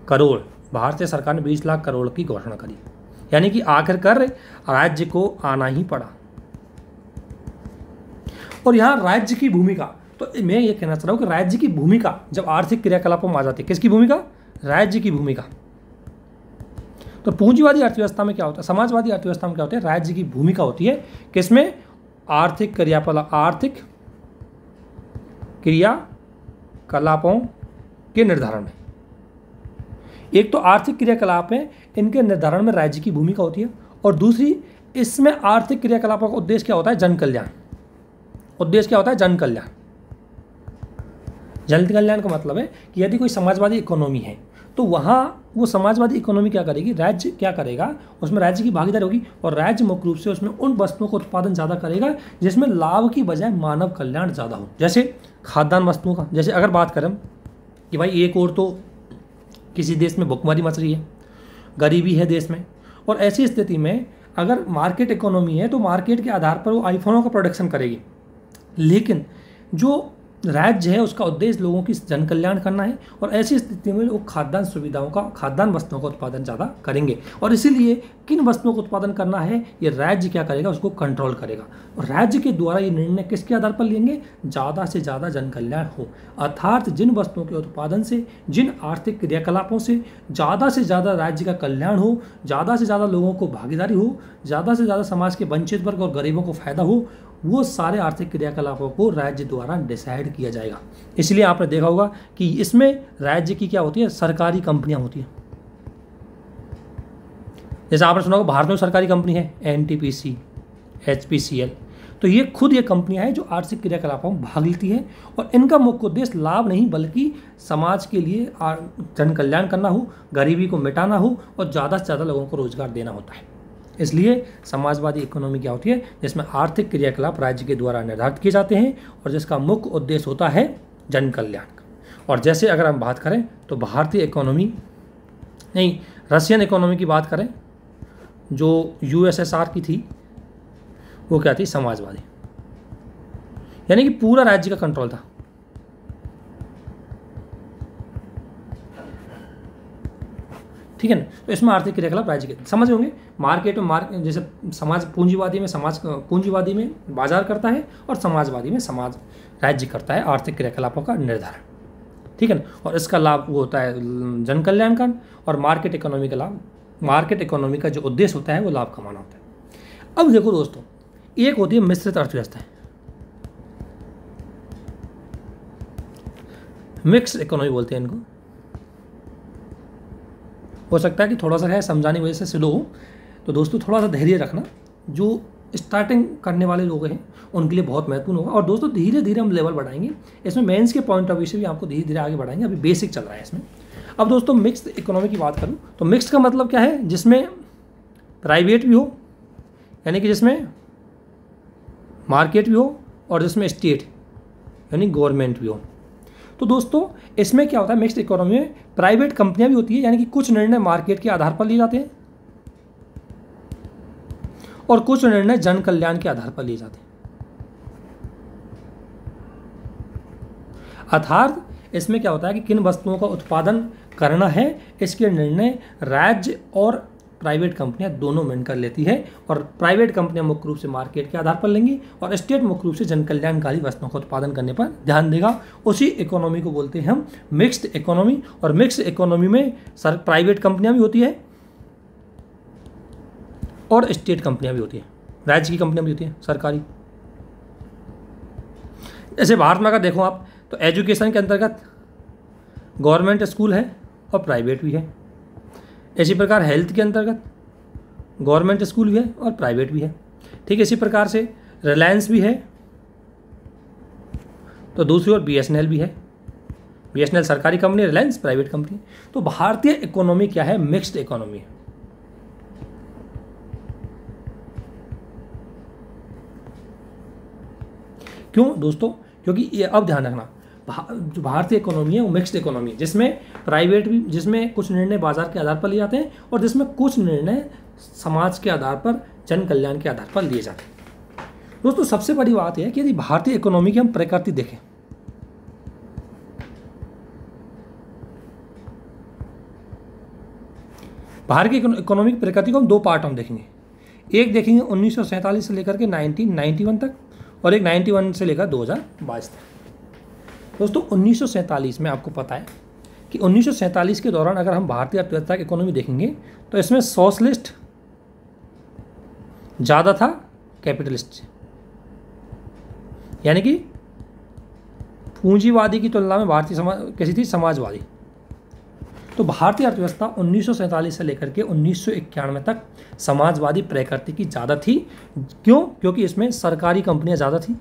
करोड़, भारतीय सरकार ने 20 लाख करोड़ की घोषणा करी, यानी कि आखिरकार राज्य को आना ही पड़ा। और यहां राज्य की भूमिका, तो मैं ये कहना चाह रहा हूं कि राज्य की भूमिका जब आर्थिक क्रियाकलापों में आ जाती है, किसकी भूमिका, राज्य की भूमिका। तो पूंजीवादी अर्थव्यवस्था में क्या होता है, समाजवादी अर्थव्यवस्था में क्या होता है, राज्य की भूमिका होती है किसमें, आर्थिक क्रियाकलापों के निर्धारण में। एक तो आर्थिक क्रियाकलाप है, इनके निर्धारण में राज्य की भूमिका होती है, और दूसरी इसमें आर्थिक क्रियाकलापों का उद्देश्य क्या होता है, जन कल्याण। उद्देश्य क्या होता है, जन कल्याण। जन कल्याण का मतलब है कि यदि कोई समाजवादी इकोनॉमी है तो वहाँ वो समाजवादी इकोनॉमी क्या करेगी, राज्य क्या करेगा, उसमें राज्य की भागीदारी होगी, और राज्य मुख्य रूप से उसमें उन वस्तुओं का उत्पादन ज़्यादा करेगा जिसमें लाभ की बजाय मानव कल्याण ज़्यादा हो। जैसे खाद्यान्न वस्तुओं का, जैसे अगर बात करें कि भाई एक और तो किसी देश में भुखमरी मच रही है, गरीबी है देश में, और ऐसी स्थिति में अगर मार्केट इकोनॉमी है तो मार्केट के आधार पर वो आईफोनों का प्रोडक्शन करेगी, लेकिन जो राज्य है उसका उद्देश्य लोगों की जन कल्याण करना है, और ऐसी स्थिति में लोग खाद्यान्न सुविधाओं का, खाद्यान्न वस्तुओं का उत्पादन ज़्यादा करेंगे। और इसीलिए किन वस्तुओं का उत्पादन करना है ये राज्य क्या करेगा, उसको कंट्रोल करेगा, और राज्य के द्वारा ये निर्णय किसके आधार पर लेंगे, ज़्यादा से ज़्यादा जन कल्याण हो, अर्थात जिन वस्तुओं के उत्पादन से, जिन आर्थिक क्रियाकलापों से ज़्यादा राज्य का कल्याण हो, ज़्यादा से ज़्यादा लोगों को भागीदारी हो, ज़्यादा से ज़्यादा समाज के वंचित वर्ग और गरीबों को फायदा हो, वो सारे आर्थिक क्रियाकलापों को राज्य द्वारा डिसाइड किया जाएगा। इसलिए आपने देखा होगा कि इसमें राज्य की क्या होती है, सरकारी कंपनियां होती हैं। जैसे आपने सुना होगा भारत में सरकारी कंपनी है NTPC, HPCL, तो ये खुद ये कंपनियां हैं जो आर्थिक क्रियाकलापों में भाग लेती है और इनका मुख्य उद्देश्य लाभ नहीं बल्कि समाज के लिए जन कल्याण करना हो, गरीबी को मिटाना हो और ज़्यादा से ज़्यादा लोगों को रोजगार देना होता है। इसलिए समाजवादी इकोनॉमी क्या होती है, जिसमें आर्थिक क्रियाकलाप राज्य के द्वारा निर्धारित किए जाते हैं और जिसका मुख्य उद्देश्य होता है जन कल्याण का। और जैसे अगर हम बात करें तो भारतीय इकोनॉमी नहीं, रशियन इकोनॉमी की बात करें जो USSR की थी, वो क्या थी, समाजवादी, यानी कि पूरा राज्य का कंट्रोल था। ठीक है ना। तो इसमें आर्थिक क्रियाकलाप राज्य के समझ होंगे। मार्केट में जैसे समाज पूंजीवादी में पूंजीवादी में बाजार करता है और समाजवादी में समाज राज्य करता है आर्थिक क्रियाकलापों का निर्धारण। ठीक है ना। और इसका लाभ वो होता है जन कल्याण का, और मार्केट इकोनॉमी का लाभ, मार्केट इकोनॉमी का जो उद्देश्य होता है वो लाभ कमाना होता है। अब देखो दोस्तों, एक होती है मिश्रित अर्थव्यवस्था, मिक्स्ड इकोनॉमी बोलते हैं इनको। हो सकता है कि थोड़ा सा है समझाने की वजह से स्लो हो, तो दोस्तों थोड़ा सा धैर्य रखना। जो स्टार्टिंग करने वाले लोग हैं उनके लिए बहुत महत्वपूर्ण होगा। और दोस्तों धीरे धीरे हम लेवल बढ़ाएंगे इसमें, मेंस के पॉइंट ऑफ व्यू से भी आपको धीरे धीरे आगे बढ़ाएंगे। अभी बेसिक चल रहा है इसमें। अब दोस्तों मिक्स्ड इकोनॉमी की बात करूं तो मिक्स्ड का मतलब क्या है, जिसमें प्राइवेट भी हो, यानी कि जिसमें मार्केट भी हो और जिसमें स्टेट यानी गवर्नमेंट भी हो। तो दोस्तों इसमें क्या होता है, मिक्स्ड इकोनॉमी में प्राइवेट कंपनियां भी होती है, यानी कि कुछ निर्णय मार्केट के आधार पर लिए जाते हैं और कुछ निर्णय जन कल्याण के आधार पर लिए जाते हैं। अर्थात इसमें क्या होता है कि किन वस्तुओं का उत्पादन करना है, इसके निर्णय राज्य और प्राइवेट कंपनियां दोनों मिलकर लेती है। और प्राइवेट कंपनियां मुख्य रूप से मार्केट के आधार पर लेंगी और स्टेट मुख्य रूप से जन कल्याणकारी वस्तुओं का उत्पादन करने पर ध्यान देगा। उसी इकोनॉमी को बोलते हैं हम मिक्स्ड इकोनॉमी। और मिक्स्ड इकोनॉमी में प्राइवेट कंपनियां भी होती है और स्टेट कंपनियां भी होती है, राज्य की कंपनियां भी होती हैं, सरकारी। जैसे भारत में अगर देखो आप तो एजुकेशन के अंतर्गत गवर्नमेंट स्कूल है और प्राइवेट भी है। इसी प्रकार हेल्थ के अंतर्गत गवर्नमेंट स्कूल भी है और प्राइवेट भी है। ठीक है, इसी प्रकार से रिलायंस भी है, तो दूसरी ओर BSNL भी है। BSNL सरकारी कंपनी, रिलायंस प्राइवेट कंपनी। तो भारतीय इकोनॉमी क्या है, मिक्स्ड इकोनॉमी है। क्यों दोस्तों, क्योंकि ये अब ध्यान रखना, जो भारतीय इकोनॉमी है वो मिक्स्ड इकोनॉमी है, जिसमें प्राइवेट भी, जिसमें कुछ निर्णय बाजार के आधार पर लिए जाते हैं और जिसमें कुछ निर्णय समाज के आधार पर, जन कल्याण के आधार पर लिए जाते हैं। दोस्तों सबसे बड़ी बात यह है कि यदि भारतीय इकोनॉमी की हम प्रकृति देखें, भारतीय इकोनॉमिक प्रकृति को हम दो पार्ट हम देखेंगे। एक देखेंगे 1947 से लेकर के 1991 तक और एक 91 से लेकर 2022 तक। दोस्तों 1947 में आपको पता है कि 1947 के दौरान अगर हम भारतीय अर्थव्यवस्था की इकोनॉमी देखेंगे तो इसमें सोशलिस्ट ज़्यादा था कैपिटलिस्ट, यानी कि पूंजीवादी की तुलना में भारतीय समाज कैसी थी, समाजवादी। तो भारतीय अर्थव्यवस्था 1947 से लेकर के 1991 तक समाजवादी प्रकृति की ज़्यादा थी। क्यों? क्योंकि इसमें सरकारी कंपनियां ज़्यादा थी।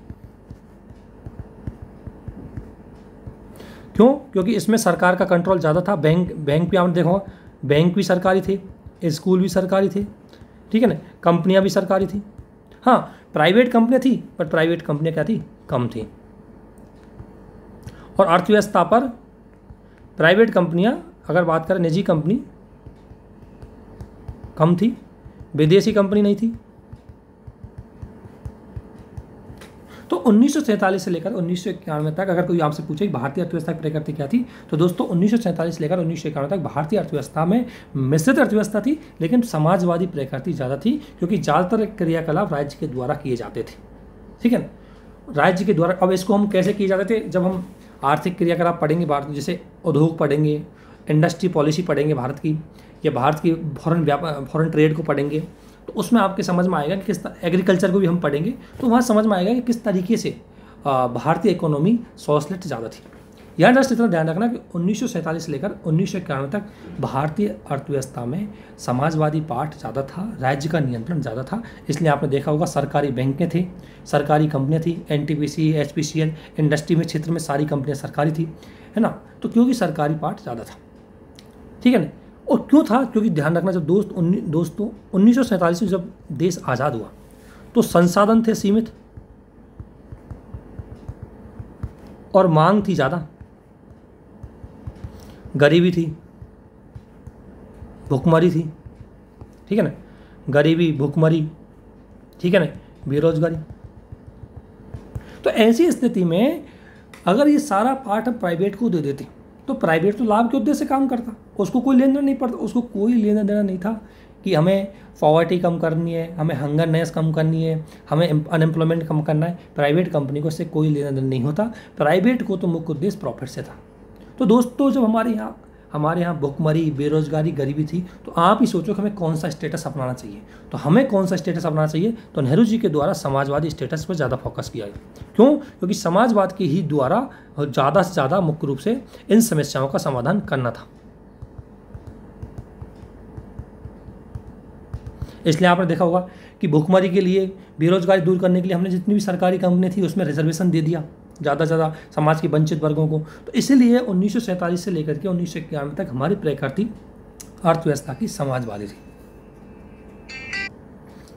क्यों? क्योंकि इसमें सरकार का कंट्रोल ज़्यादा था। बैंक भी आपने देखो, बैंक भी सरकारी थे, स्कूल भी सरकारी थे, ठीक है ना, कंपनियां भी सरकारी थी। हाँ, प्राइवेट कंपनियां थी, पर प्राइवेट कंपनियां क्या थी, कम थी। और अर्थव्यवस्था पर प्राइवेट कंपनियां, अगर बात करें निजी कंपनी कम थी, विदेशी कंपनी नहीं थी। तो 1947 से लेकर 1991 तक अगर कोई आपसे पूछे भारतीय अर्थव्यवस्था की प्रकृति क्या थी, तो दोस्तों 1947 से लेकर 1991 तक भारतीय अर्थव्यवस्था में मिश्रित अर्थव्यवस्था थी, लेकिन समाजवादी प्रकृति ज़्यादा थी, क्योंकि ज़्यादातर क्रियाकलाप राज्य के द्वारा किए जाते थे। ठीक है ना, राज्य के द्वारा। अब इसको हम कैसे किए जाते थे, जब हम आर्थिक क्रियाकलाप पढ़ेंगे भारत, जैसे उद्योग पढ़ेंगे, इंडस्ट्री पॉलिसी पढ़ेंगे भारत की, या भारत की फॉरेन ट्रेड को पढ़ेंगे, तो उसमें आपके समझ में आएगा कि किस एग्रीकल्चर को भी हम पढ़ेंगे तो वहाँ समझ में आएगा कि किस तरीके से भारतीय इकोनॉमी सोशलिस्ट ज़्यादा थी। यहाँ जस्ट इतना ध्यान रखना कि 1947 से लेकर 1991 तक भारतीय अर्थव्यवस्था में समाजवादी पार्ट ज़्यादा था, राज्य का नियंत्रण ज़्यादा था। इसलिए आपने देखा होगा सरकारी बैंकें थी, सरकारी कंपनियां थी, एनटीपीसी, एचपीसीएल, इंडस्ट्री में क्षेत्र में सारी कंपनियां सरकारी थी, है ना। तो क्योंकि सरकारी पार्ट ज़्यादा था, ठीक है ना। और क्यों था? क्योंकि ध्यान रखना, जब दोस्तों 1947 में जब देश आज़ाद हुआ तो संसाधन थे सीमित और मांग थी ज़्यादा, गरीबी थी, भुखमरी थी, ठीक है ना, गरीबी, भुखमरी, ठीक है ना, बेरोजगारी। तो ऐसी स्थिति में अगर ये सारा पार्ट हम प्राइवेट को दे देते तो प्राइवेट तो लाभ के उद्देश्य से काम करता, उसको कोई लेना देना नहीं पड़ता, उसको कोई लेना देना नहीं था कि हमें पॉवर्टी कम करनी है, हमें हंगरनेस कम करनी है, हमें अनएम्प्लॉयमेंट कम करना है। प्राइवेट कंपनी को इससे कोई लेना देना नहीं होता, प्राइवेट को तो मुख्य उद्देश्य प्रॉफिट से था। तो दोस्तों जब हमारे यहाँ भुखमरी, बेरोजगारी, गरीबी थी, तो आप ही सोचो कि हमें कौन सा स्टेटस अपनाना चाहिए। तो हमें कौन सा स्टेटस अपनाना चाहिए? तो नेहरू जी के द्वारा समाजवादी स्टेटस पर ज़्यादा फोकस किया गया। क्यों? क्योंकि समाजवाद के ही द्वारा ज़्यादा से ज़्यादा मुख्य रूप से इन समस्याओं का समाधान करना था। इसलिए आपने देखा होगा कि भुखमरी के लिए, बेरोजगारी दूर करने के लिए हमने जितनी भी सरकारी कंपनी थी उसमें रिजर्वेशन दे दिया ज़्यादा से ज़्यादा समाज के वंचित वर्गों को। तो इसीलिए 1947 से लेकर के 1991 तक हमारी प्रकृति अर्थव्यवस्था की समाजवादी थी।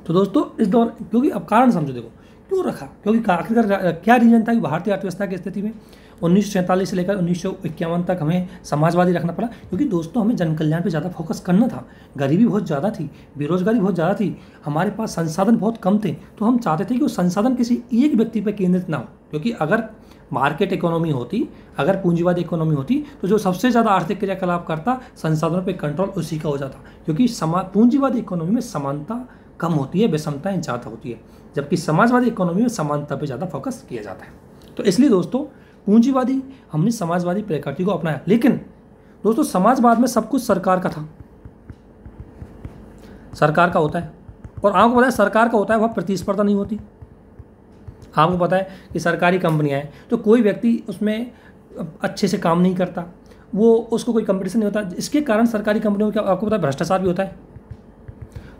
तो दोस्तों इस दौर, क्योंकि अब कारण समझो, देखो क्यों रखा, क्योंकि आखिरकार क्या रीजन था कि भारतीय अर्थव्यवस्था की स्थिति में 1947 से लेकर 1951 तक हमें समाजवादी रखना पड़ा? क्योंकि दोस्तों हमें जन कल्याण पे ज़्यादा फोकस करना था। गरीबी बहुत ज़्यादा थी, बेरोजगारी बहुत ज़्यादा थी, हमारे पास संसाधन बहुत कम थे। तो हम चाहते थे कि वो संसाधन किसी एक व्यक्ति पर केंद्रित ना हो, क्योंकि अगर मार्केट इकोनॉमी होती, अगर पूंजीवादी इकोनॉमी होती तो जो सबसे ज़्यादा आर्थिक क्रियाकलाप करता, संसाधनों पर कंट्रोल उसी का हो जाता। क्योंकि पूंजीवादी इकोनॉमी में समानता कम होती है, विषमताएं ज़्यादा होती है, जबकि समाजवादी इकोनॉमी में समानता पे ज़्यादा फोकस किया जाता है। तो इसलिए दोस्तों पूंजीवादी, हमने समाजवादी प्रकृति को अपनाया। लेकिन दोस्तों समाजवाद में सब कुछ सरकार का था, सरकार का होता है, और आपको पता है सरकार का होता है, वह प्रतिस्पर्धा नहीं होती। आपको पता है कि सरकारी कंपनियां हैं तो कोई व्यक्ति उसमें अच्छे से काम नहीं करता, वो उसको कोई कंपटीशन नहीं होता। इसके कारण सरकारी कंपनियों का आपको पता है भ्रष्टाचार भी होता है।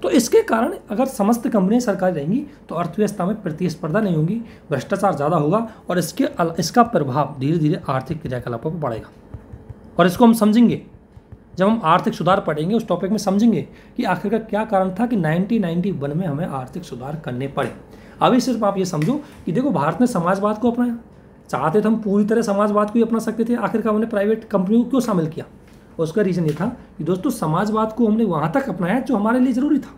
तो इसके कारण अगर समस्त कंपनियां सरकारी रहेंगी तो अर्थव्यवस्था में प्रतिस्पर्धा नहीं होगी, भ्रष्टाचार ज़्यादा होगा, और इसका प्रभाव धीरे धीरे आर्थिक क्रियाकलापों पर पड़ेगा। और इसको हम समझेंगे जब हम आर्थिक सुधार पढ़ेंगे, उस टॉपिक में समझेंगे कि आखिरकार क्या कारण था कि 1991 में हमें आर्थिक सुधार करने पड़े। अभी सिर्फ आप ये समझो कि देखो भारत ने समाजवाद को अपनाया, चाहते थे हम पूरी तरह समाजवाद को ही अपना सकते थे, आखिरकार हमने प्राइवेट कंपनियों को क्यों शामिल किया? उसका रीज़न ये था कि दोस्तों समाजवाद को हमने वहाँ तक अपनाया जो हमारे लिए ज़रूरी था।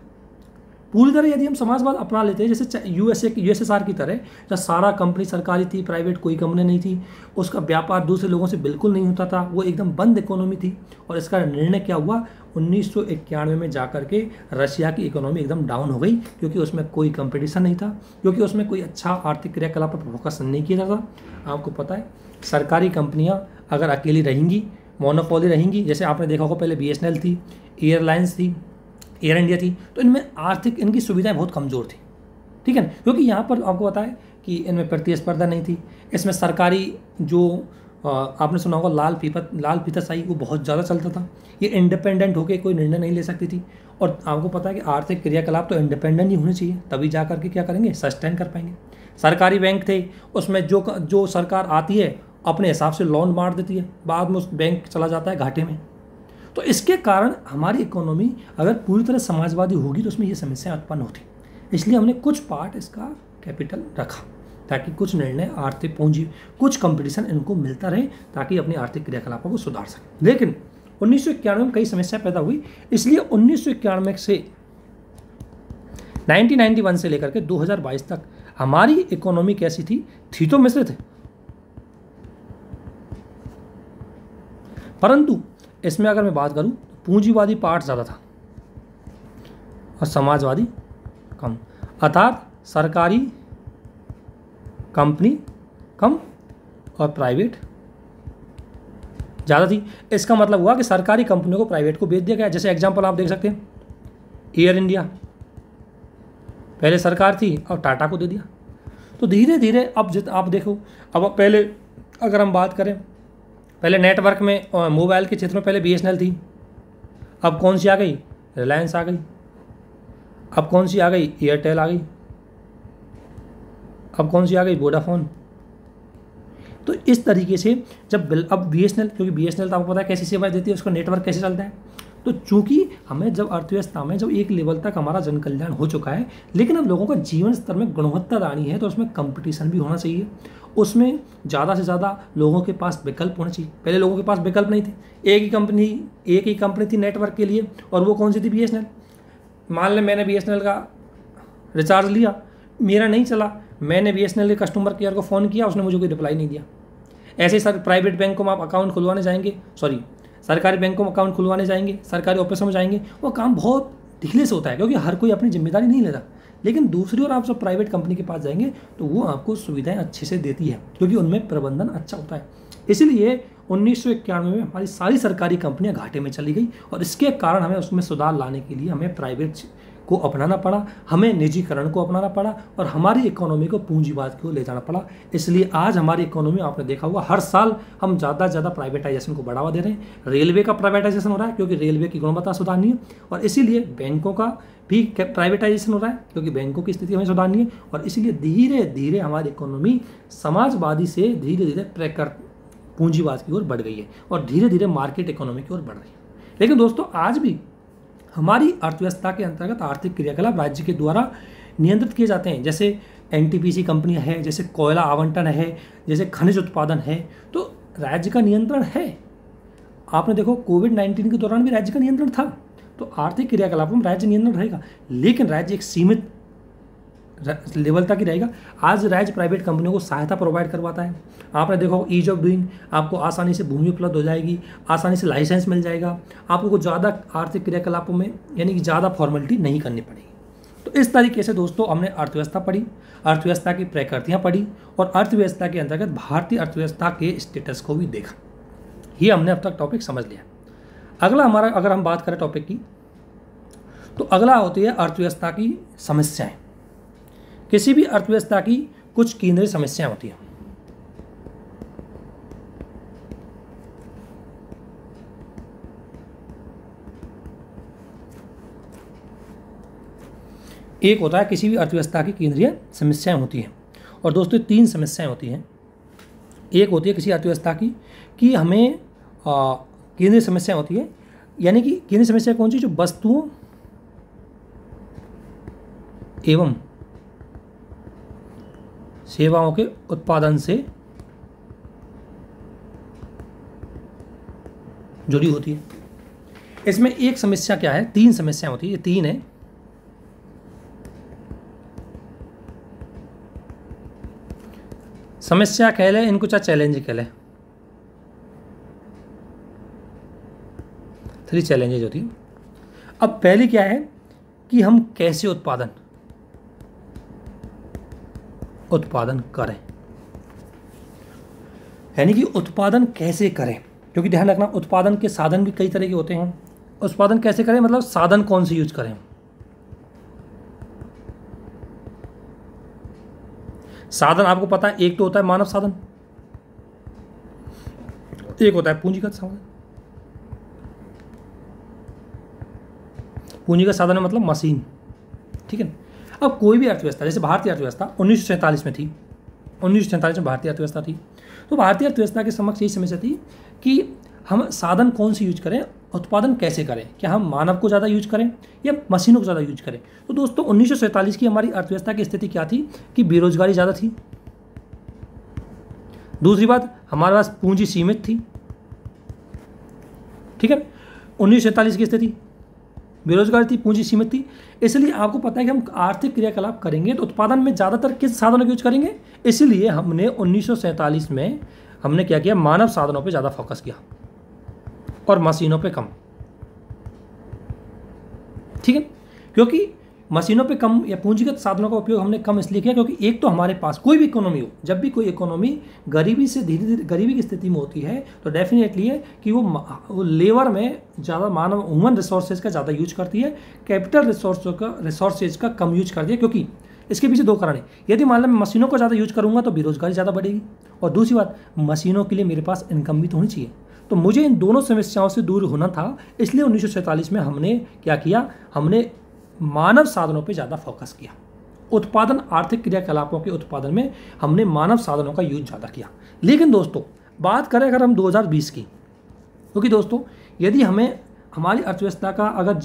पूरी तरह यदि हम समाजवाद अपना लेते हैं, जैसे यूएसएसआर की तरह, जहाँ सारा कंपनी सरकारी थी, प्राइवेट कोई कंपनी नहीं थी, उसका व्यापार दूसरे लोगों से बिल्कुल नहीं होता था, वो एकदम बंद इकोनॉमी थी। और इसका निर्णय क्या हुआ? 1991 में जाकर के रशिया की इकोनॉमी एकदम डाउन हो गई, क्योंकि उसमें कोई कंपटीशन नहीं था, क्योंकि उसमें कोई अच्छा आर्थिक क्रियाकलाप पर फोकस नहीं किया जाता। आपको पता है सरकारी कंपनियां अगर अकेली रहेंगी, मोनोपोली रहेंगी, जैसे आपने देखा होगा पहले बीएसएनएल थी, एयरलाइंस थी, एयर इंडिया थी, तो इनमें आर्थिक इनकी सुविधाएं बहुत कमज़ोर थी, ठीक है ना। क्योंकि यहाँ पर आपको पता है कि इनमें प्रतिस्पर्धा नहीं थी, इसमें सरकारी जो आपने सुना होगा लाल फीताशाही वो बहुत ज़्यादा चलता था। ये इंडिपेंडेंट होकर कोई निर्णय नहीं ले सकती थी, और आपको पता है कि आर्थिक क्रियाकलाप तो इंडिपेंडेंट ही होने चाहिए, तभी जा करके क्या करेंगे, सस्टेन कर पाएंगे। सरकारी बैंक थे, उसमें जो सरकार आती है अपने हिसाब से लोन बांट देती है, बाद में उस बैंक चला जाता है घाटे में। तो इसके कारण हमारी इकोनॉमी अगर पूरी तरह समाजवादी होगी तो उसमें ये समस्या उत्पन्न होती। इसलिए हमने कुछ पार्ट इसका कैपिटल रखा, ताकि कुछ निर्णय आर्थिक पूंजी, कुछ कंपटीशन इनको मिलता रहे, ताकि अपनी आर्थिक क्रियाकलापों को सुधार सकें। लेकिन 1991 में कई समस्या पैदा हुई, इसलिए 1991 से 1991 से लेकर के 2022 तक हमारी इकोनॉमी कैसी थी तो मिश्रित है, परंतु इसमें अगर मैं बात करूं तो पूंजीवादी पार्ट ज़्यादा था और समाजवादी कम, अर्थात सरकारी कंपनी कम और प्राइवेट ज़्यादा थी। इसका मतलब हुआ कि सरकारी कंपनियों को प्राइवेट को बेच दिया गया। जैसे एग्जांपल आप देख सकते हैं, एयर इंडिया, पहले सरकार थी, अब टाटा को दे दिया। तो धीरे धीरे अब आप देखो, अब पहले अगर हम बात करें, पहले नेटवर्क में मोबाइल के क्षेत्र में पहले BSNL थी, अब कौन सी आ गई? रिलायंस आ गई। अब कौन सी आ गई? एयरटेल आ गई। अब कौन सी आ गई? वोडाफोन। तो इस तरीके से जब अब BSNL, क्योंकि BSNL तो आपको पता है कैसी सेवाएं देती है, उसका नेटवर्क कैसे चलता है। तो चूंकि हमें जब अर्थव्यवस्था में जब एक लेवल तक हमारा जन कल्याण हो चुका है, लेकिन अब लोगों का जीवन स्तर में गुणवत्ता लानी है, तो उसमें कंपटीशन भी होना चाहिए, उसमें ज़्यादा से ज़्यादा लोगों के पास विकल्प होना चाहिए। पहले लोगों के पास विकल्प नहीं थे, एक ही कंपनी थी नेटवर्क के लिए, और वो कौन सी थी? BSNL। मान लें मैंने BSNL का रिचार्ज लिया, मेरा नहीं चला, मैंने BSNL के कस्टमर केयर को फ़ोन किया, उसने मुझे कोई रिप्लाई नहीं दिया। ऐसे ही सर प्राइवेट बैंकों में आप अकाउंट खुलवाने जाएंगे, सरकारी बैंकों में अकाउंट खुलवाने जाएंगे, सरकारी ऑफिसों में जाएंगे, वो काम बहुत ढीले से होता है, क्योंकि हर कोई अपनी जिम्मेदारी नहीं लेता। लेकिन दूसरी ओर आप जब प्राइवेट कंपनी के पास जाएंगे तो वो आपको सुविधाएं अच्छे से देती है, क्योंकि उनमें प्रबंधन अच्छा होता है। इसलिए 1991 में हमारी सारी सरकारी कंपनियां घाटे में चली गई, और इसके कारण हमें उसमें सुधार लाने के लिए हमें प्राइवेट को अपनाना पड़ा, हमें निजीकरण को अपनाना पड़ा, और हमारी इकोनॉमी को पूंजीवाद की ओर ले जाना पड़ा। इसलिए आज हमारी इकोनॉमी, आपने देखा होगा, हर साल हम ज़्यादा से ज़्यादा प्राइवेटाइजेशन को बढ़ावा दे रहे हैं। रेलवे का प्राइवेटाइजेशन हो रहा है, क्योंकि रेलवे की गुणवत्ता सुधारनी है, और इसीलिए बैंकों का भी प्राइवेटाइजेशन हो रहा है, क्योंकि बैंकों की स्थिति हमें सुधारनी है। और इसीलिए धीरे धीरे हमारी इकोनॉमी समाजवादी से धीरे धीरे पूंजीवाद की ओर बढ़ गई है, और धीरे धीरे मार्केट इकोनॉमी की ओर बढ़ रही है। लेकिन दोस्तों, आज भी हमारी अर्थव्यवस्था के अंतर्गत आर्थिक क्रियाकलाप राज्य के द्वारा नियंत्रित किए जाते हैं, जैसे NTPC कंपनियां है, जैसे कोयला आवंटन है, जैसे खनिज उत्पादन है, तो राज्य का नियंत्रण है। आपने देखो कोविड-19 के दौरान भी राज्य का नियंत्रण था। तो आर्थिक क्रियाकलापों में राज्य नियंत्रण रहेगा, लेकिन राज्य एक सीमित लेवल तक ही रहेगा। आज राज्य प्राइवेट कंपनियों को सहायता प्रोवाइड करवाता है। आपने देखो ईज ऑफ डूइंग, आपको आसानी से भूमि उपलब्ध हो जाएगी, आसानी से लाइसेंस मिल जाएगा, आपको कुछ ज़्यादा आर्थिक क्रियाकलापों में यानी कि ज़्यादा फॉर्मेलिटी नहीं करनी पड़ेगी। तो इस तरीके से दोस्तों हमने अर्थव्यवस्था पढ़ी, अर्थव्यवस्था की प्रकृतियाँ पढ़ी, और अर्थव्यवस्था के अंतर्गत भारतीय अर्थव्यवस्था के स्टेटस को भी देखा। ये हमने अब तक टॉपिक समझ लिया। अगला हमारा, अगर हम बात करें टॉपिक की, तो अगला होती है अर्थव्यवस्था की समस्याएं। किसी भी अर्थव्यवस्था की कुछ केंद्रीय समस्याएं होती हैं। एक होता है किसी भी अर्थव्यवस्था की केंद्रीय समस्याएं होती हैं, और दोस्तों 3 समस्याएं होती हैं। एक होती है किसी अर्थव्यवस्था की कि हमें केंद्रीय समस्या होती है, यानी कि केंद्रीय समस्या कौन सी? जो वस्तुओं एवं सेवाओं के उत्पादन से जुड़ी होती है। इसमें एक समस्या क्या है? 3 समस्या होती है, ये 3 है। समस्या कह ले, इनको चाहे चैलेंज कह ले, 3 चैलेंजेज होती है। अब पहली क्या है कि हम कैसे उत्पादन करें, यानी कि उत्पादन कैसे करें, क्योंकि ध्यान रखना उत्पादन के साधन भी कई तरह के होते हैं। उत्पादन कैसे करें मतलब साधन कौन से यूज करें। साधन आपको पता है, एक तो होता है मानव साधन, एक होता है पूंजीगत साधन। पूंजीगत साधन मतलब मशीन, ठीक है। अब कोई भी अर्थव्यवस्था, जैसे भारतीय अर्थव्यवस्था 1947 में थी, 1947 में भारतीय अर्थव्यवस्था थी, तो भारतीय अर्थव्यवस्था के समक्ष यही समस्या थी कि हम साधन कौन से यूज करें, उत्पादन कैसे करें, क्या हम मानव को ज़्यादा यूज करें या मशीनों को ज़्यादा यूज करें। तो दोस्तों 1947 की हमारी अर्थव्यवस्था की स्थिति क्या थी कि बेरोजगारी ज़्यादा थी। दूसरी बात, हमारे पास पूंजी सीमित थी, ठीक है। 1947 की स्थिति बेरोजगारी थी, पूंजी सीमित थी, इसलिए आपको पता है कि हम आर्थिक क्रियाकलाप करेंगे तो उत्पादन में ज़्यादातर किस साधनों का यूज करेंगे। इसलिए हमने 1947 में हमने क्या किया, मानव साधनों पे ज़्यादा फोकस किया और मशीनों पे कम, ठीक है। क्योंकि मशीनों पे कम या पूंजीगत साधनों का उपयोग हमने कम इसलिए किया क्योंकि एक तो हमारे पास कोई भी इकोनॉमी हो, जब भी कोई इकोनॉमी गरीबी से धीरे धीरे गरीबी की स्थिति में होती है तो डेफिनेटली है कि वो लेबर में ज़्यादा मानव ह्यूमन रिसोर्सेज का ज़्यादा यूज करती है, कैपिटल रिसोर्सेज का कम यूज करती है। क्योंकि इसके पीछे दो कारण है। यदि मान लो मैं मशीनों को ज़्यादा यूज करूँगा तो बेरोजगारी ज़्यादा बढ़ेगी, और दूसरी बात मशीनों के लिए मेरे पास इनकम भी तो होनी चाहिए। तो मुझे इन दोनों समस्याओं से दूर होना था, इसलिए 1947 में हमने क्या किया, हमने मानव साधनों पे ज़्यादा फोकस किया। उत्पादन आर्थिक क्रियाकलापों के उत्पादन में हमने मानव साधनों का यूज ज़्यादा किया। लेकिन दोस्तों बात करें अगर हम 2020 की, क्योंकि दोस्तों यदि हमें हमारी अर्थव्यवस्था का अगर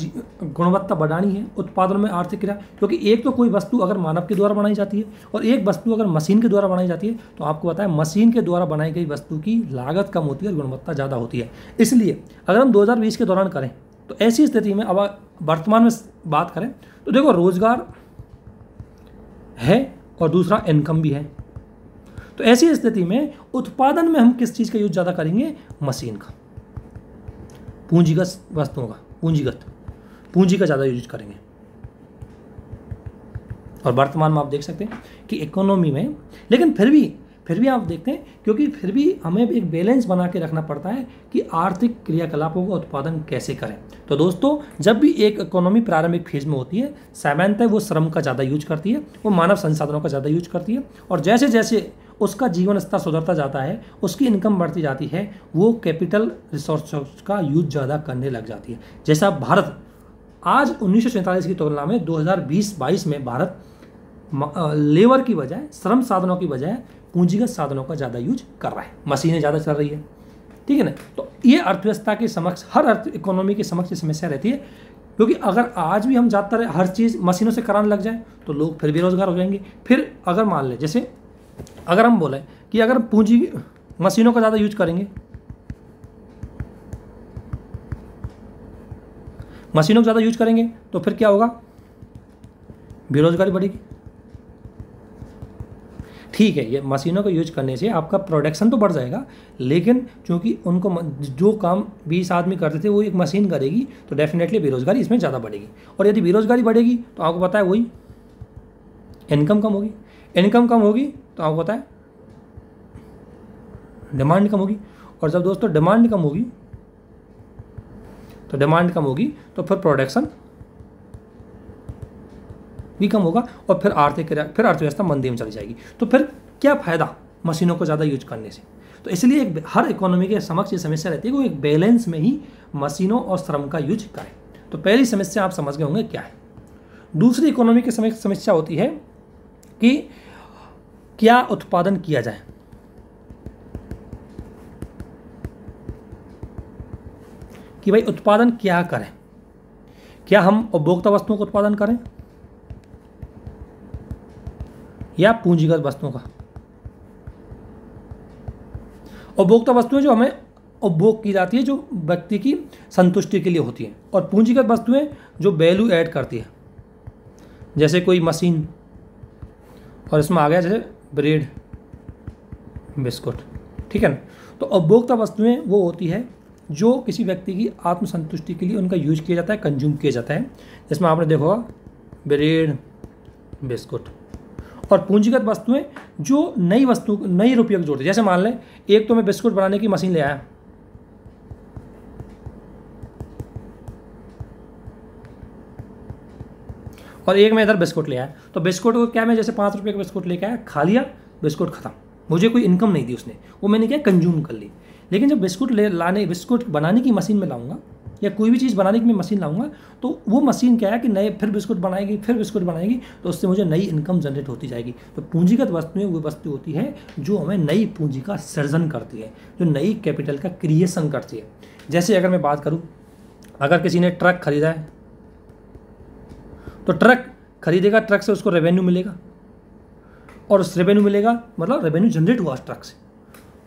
गुणवत्ता बढ़ानी है, उत्पादन में आर्थिक क्रिया, क्योंकि एक तो कोई वस्तु अगर मानव के द्वारा बनाई जाती है और एक वस्तु अगर मशीन के द्वारा बनाई जाती है, तो आपको पता है मशीन के द्वारा बनाई गई वस्तु की लागत कम होती है और गुणवत्ता ज़्यादा होती है। इसलिए अगर हम 2020 के दौरान करें तो ऐसी स्थिति में अब वर्तमान में बात करें तो देखो रोजगार है और दूसरा इनकम भी है। तो ऐसी स्थिति में उत्पादन में हम किस चीज़ का यूज ज़्यादा करेंगे, मशीन का, पूंजीगत वस्तुओं का, पूंजी का ज़्यादा यूज करेंगे। और वर्तमान में आप देख सकते हैं कि इकोनॉमी में, लेकिन फिर भी आप देखते हैं क्योंकि फिर भी हमें एक बैलेंस बना के रखना पड़ता है कि आर्थिक क्रियाकलापों का उत्पादन कैसे करें। तो दोस्तों जब भी एक इकोनॉमी प्रारंभिक फेज में होती है, सामान्यतः वो श्रम का ज़्यादा यूज करती है, वो मानव संसाधनों का ज़्यादा यूज करती है, और जैसे जैसे उसका जीवन स्तर सुधरता जाता है, उसकी इनकम बढ़ती जाती है, वो कैपिटल रिसोर्स का यूज ज़्यादा करने लग जाती है। जैसा भारत आज 1947 की तुलना में 2020-22 में भारत लेबर की बजाय, श्रम साधनों की बजाय पूंजीगत साधनों का ज़्यादा यूज कर रहा है, मशीनें ज़्यादा चल रही है, ठीक है ना। तो ये अर्थव्यवस्था के समक्ष, हर अर्थ इकोनॉमी के समक्ष समस्या रहती है, क्योंकि अगर आज भी हम ज़्यादातर हर चीज़ मशीनों से कराने लग जाए तो लोग फिर बेरोजगार हो जाएंगे। फिर अगर मान लें, जैसे अगर हम बोलें कि अगर पूंजी मशीनों का ज़्यादा यूज करेंगे, मशीनों का ज़्यादा यूज करेंगे तो फिर क्या होगा, बेरोजगारी बढ़ेगी। ठीक है, ये मशीनों को यूज करने से आपका प्रोडक्शन तो बढ़ जाएगा, लेकिन चूंकि उनको जो काम 20 आदमी करते थे वो एक मशीन करेगी, तो डेफिनेटली बेरोजगारी इसमें ज़्यादा बढ़ेगी। और यदि बेरोजगारी बढ़ेगी तो आपको पता है वही इनकम कम होगी, इनकम कम होगी तो आपको पता है डिमांड कम होगी, और जब दोस्तों डिमांड कम होगी तो फिर प्रोडक्शन भी कम होगा, और फिर फिर अर्थव्यवस्था मंदी में चली जाएगी। तो फिर क्या फ़ायदा मशीनों को ज़्यादा यूज करने से। तो इसलिए हर इकोनॉमी के समक्ष ये समस्या रहती है कि वो एक बैलेंस में ही मशीनों और श्रम का यूज करें। तो पहली समस्या आप समझ गए होंगे क्या है। दूसरी इकोनॉमी की समस्या होती है कि क्या उत्पादन किया जाए, कि भाई उत्पादन क्या करें, क्या हम उपभोक्ता वस्तुओं का उत्पादन करें या पूंजीगत वस्तुओं का। उपभोक्ता वस्तुएं जो हमें उपभोग की जाती है, जो व्यक्ति की संतुष्टि के लिए होती है, और पूंजीगत वस्तुएं जो वैल्यू ऐड करती है, जैसे कोई मशीन, और इसमें आ गया जैसे ब्रेड, बिस्कुट, ठीक है ना। तो उपभोक्ता वस्तुएं वो होती है जो किसी व्यक्ति की आत्मसंतुष्टि के लिए उनका यूज किया जाता है, कंज्यूम किया जाता है, जिसमें आपने देखा होगा ब्रेड, बिस्कुट। और पूंजीगत वस्तुएं जो नई रुपये को जोड़ती है। जैसे मान लें एक तो मैं बिस्कुट बनाने की मशीन ले आया, और एक मैं इधर बिस्कुट ले आया, तो बिस्कुट को क्या मैं जैसे 5 रुपये का बिस्कुट लेके आया, खा लिया, बिस्कुट खत्म, मुझे कोई इनकम नहीं दी उसने, वो मैंने क्या कंज्यूम कर ली। लेकिन जब बिस्कुट बनाने की मशीन में लाऊंगा, या कोई भी चीज़ बनाने की मैं मशीन लाऊंगा, तो वो मशीन क्या है कि नए फिर बिस्कुट बनाएगी, तो उससे मुझे नई इनकम जनरेट होती जाएगी। तो पूंजीगत वस्तुएं वो वस्तु होती है जो हमें नई पूंजी का सृजन करती है, जो नई कैपिटल का क्रिएशन करती है। जैसे अगर मैं बात करूँ, अगर किसी ने ट्रक खरीदा है, तो ट्रक खरीदेगा, ट्रक से उसको रेवेन्यू मिलेगा, और उस रेवेन्यू मिलेगा मतलब रेवेन्यू जनरेट हुआ उस ट्रक से।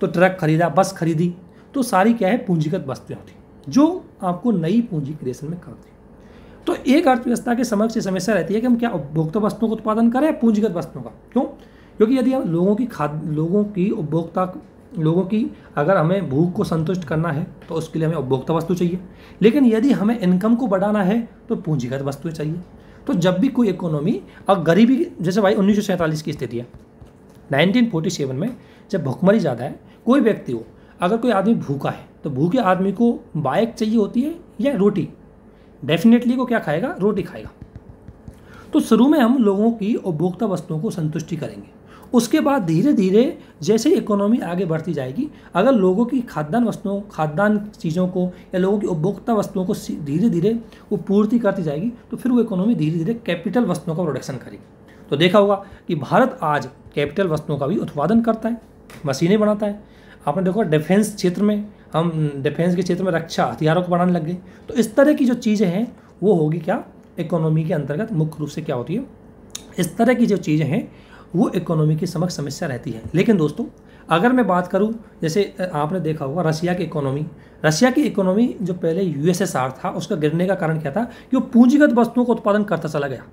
तो ट्रक खरीदा, बस खरीदी, तो सारी क्या है, पूंजीगत वस्तुएं होती हैं जो आपको नई पूंजी क्रिएशन में करती है। तो एक अर्थव्यवस्था के समक्ष समस्या रहती है कि हम क्या उपभोक्ता वस्तुओं का उत्पादन करें या पूंजीगत वस्तुओं का। क्यों? क्योंकि यदि हम लोगों की अगर हमें भूख को संतुष्ट करना है तो उसके लिए हमें उपभोक्ता वस्तु चाहिए, लेकिन यदि हमें इनकम को बढ़ाना है तो पूंजीगत वस्तुएं चाहिए। तो जब भी कोई इकोनॉमी और गरीबी, जैसे भाई 1947 की स्थिति है, 1947 में जब भुखमरी ज़्यादा है, कोई व्यक्ति हो, अगर कोई आदमी भूखा है तो भूखे आदमी को बाइक चाहिए होती है या रोटी, डेफिनेटली को क्या खाएगा, रोटी खाएगा। तो शुरू में हम लोगों की उपभोक्ता वस्तुओं को संतुष्टि करेंगे, उसके बाद धीरे धीरे जैसे इकोनॉमी आगे बढ़ती जाएगी, अगर लोगों की खाद्यान्न चीज़ों को या लोगों की उपभोक्ता वस्तुओं को धीरे धीरे वो पूर्ति करती जाएगी, तो फिर वो इकोनॉमी धीरे धीरे कैपिटल वस्तुओं का प्रोडक्शन करेगी। तो देखा होगा कि भारत आज कैपिटल वस्तुओं का भी उत्पादन करता है, मशीनें बनाता है। आपने देखा डिफेंस क्षेत्र में, हम डिफेंस के क्षेत्र में रक्षा हथियारों को बनाने लग गए। तो इस तरह की जो चीज़ें हैं वो होगी क्या, इकोनॉमी के अंतर्गत मुख्य रूप से क्या होती है, इस तरह की जो चीज़ें हैं वो इकोनॉमी की समक्ष समस्या रहती है। लेकिन दोस्तों अगर मैं बात करूं, जैसे आपने देखा होगा रशिया की इकोनॉमी जो पहले यूएसएसआर था, उसका गिरने का कारण क्या था कि वो पूंजीगत वस्तुओं का उत्पादन करता चला गया,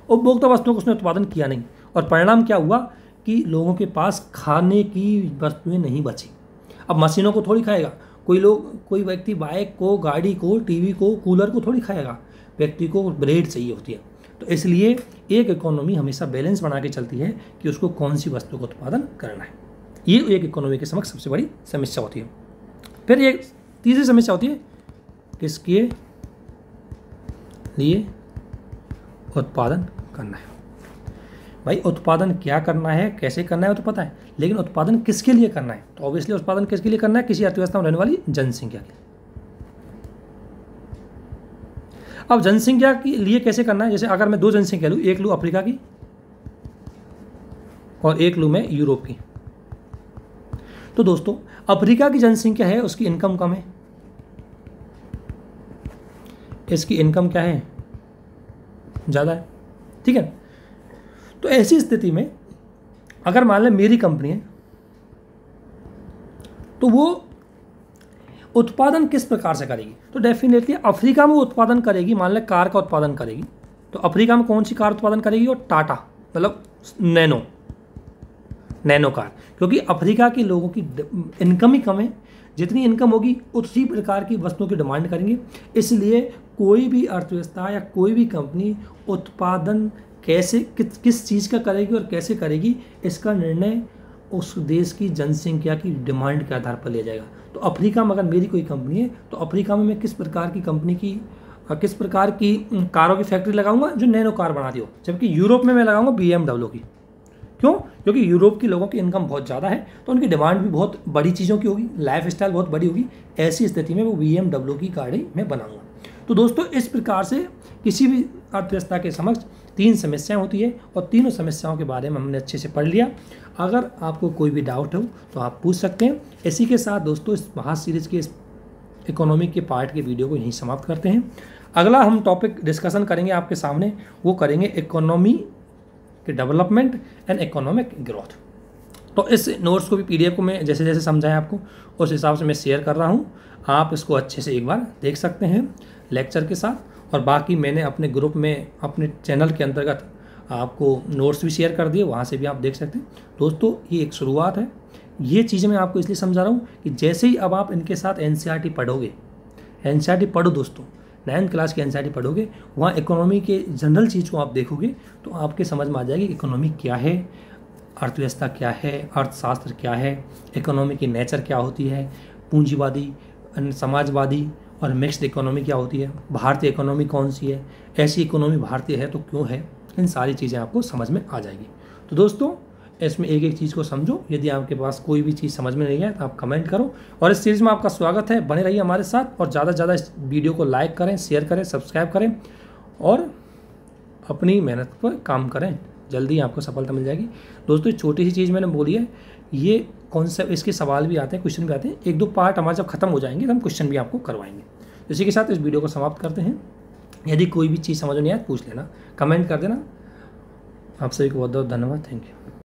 उपभोक्ता वस्तुओं को उसने उत्पादन किया नहीं, और परिणाम क्या हुआ कि लोगों के पास खाने की वस्तुएं नहीं बची। अब मशीनों को थोड़ी खाएगा कोई व्यक्ति, बाइक को, गाड़ी को, टीवी को, कूलर को थोड़ी खाएगा, व्यक्ति को ब्रेड चाहिए होती है। तो इसलिए एक इकोनॉमी हमेशा बैलेंस बना के चलती है कि उसको कौन सी वस्तु का उत्पादन करना है। ये एक इकोनॉमी के समक्ष सबसे बड़ी समस्या होती है। फिर एक तीसरी समस्या होती है, किसके लिए उत्पादन करना है। भाई उत्पादन क्या करना है, कैसे करना है वो तो पता है, लेकिन उत्पादन किसके लिए करना है। तो ऑब्वियसली उत्पादन किसके लिए करना है, किसी अर्थव्यवस्था में रहने वाली जनसंख्या के लिए। अब जनसंख्या के लिए कैसे करना है, जैसे अगर मैं दो जनसंख्या लूँ, एक लूँ अफ्रीका की और एक लूँ मैं यूरोप की। तो दोस्तों अफ्रीका की जनसंख्या है, उसकी इनकम कम है, इसकी इनकम क्या है, ज़्यादा है, ठीक है। तो ऐसी स्थिति में अगर मान लें मेरी कंपनी है, तो वो उत्पादन किस प्रकार से करेगी, तो डेफिनेटली अफ्रीका में वो उत्पादन करेगी। मान लें कार का उत्पादन करेगी, तो अफ्रीका में कौन सी कार उत्पादन करेगी, और टाटा, मतलब नैनो कार, क्योंकि अफ्रीका के लोगों की इनकम ही कम है, जितनी इनकम होगी उसी प्रकार की वस्तुओं की डिमांड करेंगे। इसलिए कोई भी अर्थव्यवस्था या कोई भी कंपनी उत्पादन कैसे किस चीज़ का करेगी और कैसे करेगी, इसका निर्णय उस देश की जनसंख्या की डिमांड के आधार पर लिया जाएगा। तो अफ्रीका में अगर मेरी कोई कंपनी है, तो अफ्रीका में मैं किस प्रकार की कारों की फैक्ट्री लगाऊंगा जो नैनो कार बनाती हो, जबकि यूरोप में मैं लगाऊंगा BMW की। क्यों, क्योंकि यूरोप के लोगों की इनकम बहुत ज़्यादा है, तो उनकी डिमांड भी बहुत बड़ी चीज़ों की होगी, लाइफ स्टाइल बहुत बड़ी होगी। ऐसी स्थिति में वो BMW की गाड़ी मैं बनाऊंगा। तो दोस्तों इस प्रकार से किसी भी अर्थव्यवस्था के समक्ष तीन समस्याएं होती है, और तीनों समस्याओं के बारे में हमने अच्छे से पढ़ लिया। अगर आपको कोई भी डाउट हो तो आप पूछ सकते हैं। इसी के साथ दोस्तों इस महासीरीज के इस इकोनॉमिक के पार्ट के वीडियो को यहीं समाप्त करते हैं। अगला हम टॉपिक डिस्कशन करेंगे आपके सामने, वो करेंगे इकोनॉमी के डेवलपमेंट एंड इकोनॉमिक ग्रोथ। तो इस नोट्स को भी PDF को मैं जैसे जैसे समझाएं आपको उस हिसाब से मैं शेयर कर रहा हूँ, आप इसको अच्छे से एक बार देख सकते हैं लेक्चर के साथ। और बाकी मैंने अपने ग्रुप में, अपने चैनल के अंतर्गत आपको नोट्स भी शेयर कर दिए, वहाँ से भी आप देख सकते हैं। दोस्तों ये एक शुरुआत है, ये चीज़ें मैं आपको इसलिए समझा रहा हूँ कि जैसे ही अब आप इनके साथ NCERT पढ़ोगे, NCERT पढ़ो दोस्तों, 9th क्लास की NCERT पढ़ोगे, वहाँ इकोनॉमी के जनरल चीज़ को आप देखोगे तो आपके समझ में आ जाएगी कि इकोनॉमी क्या है, अर्थव्यवस्था क्या है, अर्थशास्त्र क्या है, इकोनॉमी की नेचर क्या होती है, पूंजीवादी, समाजवादी और मिक्स्ड इकोनॉमी क्या होती है, भारतीय इकोनॉमी कौन सी है, ऐसी इकोनॉमी भारतीय है तो क्यों है, इन सारी चीज़ें आपको समझ में आ जाएगी। तो दोस्तों इसमें एक एक चीज़ को समझो। यदि आपके पास कोई भी चीज़ समझ में नहीं है तो आप कमेंट करो, और इस सीरीज़ में आपका स्वागत है, बने रहिए हमारे साथ, और ज़्यादा से ज़्यादा इस वीडियो को लाइक करें, शेयर करें, सब्सक्राइब करें, और अपनी मेहनत पर काम करें, जल्दी आपको सफलता मिल जाएगी। दोस्तों छोटी सी चीज़ मैंने बोली है, ये कॉन्सेप्ट, इसके सवाल भी आते हैं, क्वेश्चन भी आते हैं, 1-2 पार्ट हमारे जब खत्म हो जाएंगे तो हम क्वेश्चन भी आपको करवाएंगे। इसी के साथ इस वीडियो को समाप्त करते हैं। यदि कोई भी चीज़ समझ में नहीं आए पूछ लेना, कमेंट कर देना। आप सभी को बहुत बहुत धन्यवाद, थैंक यू।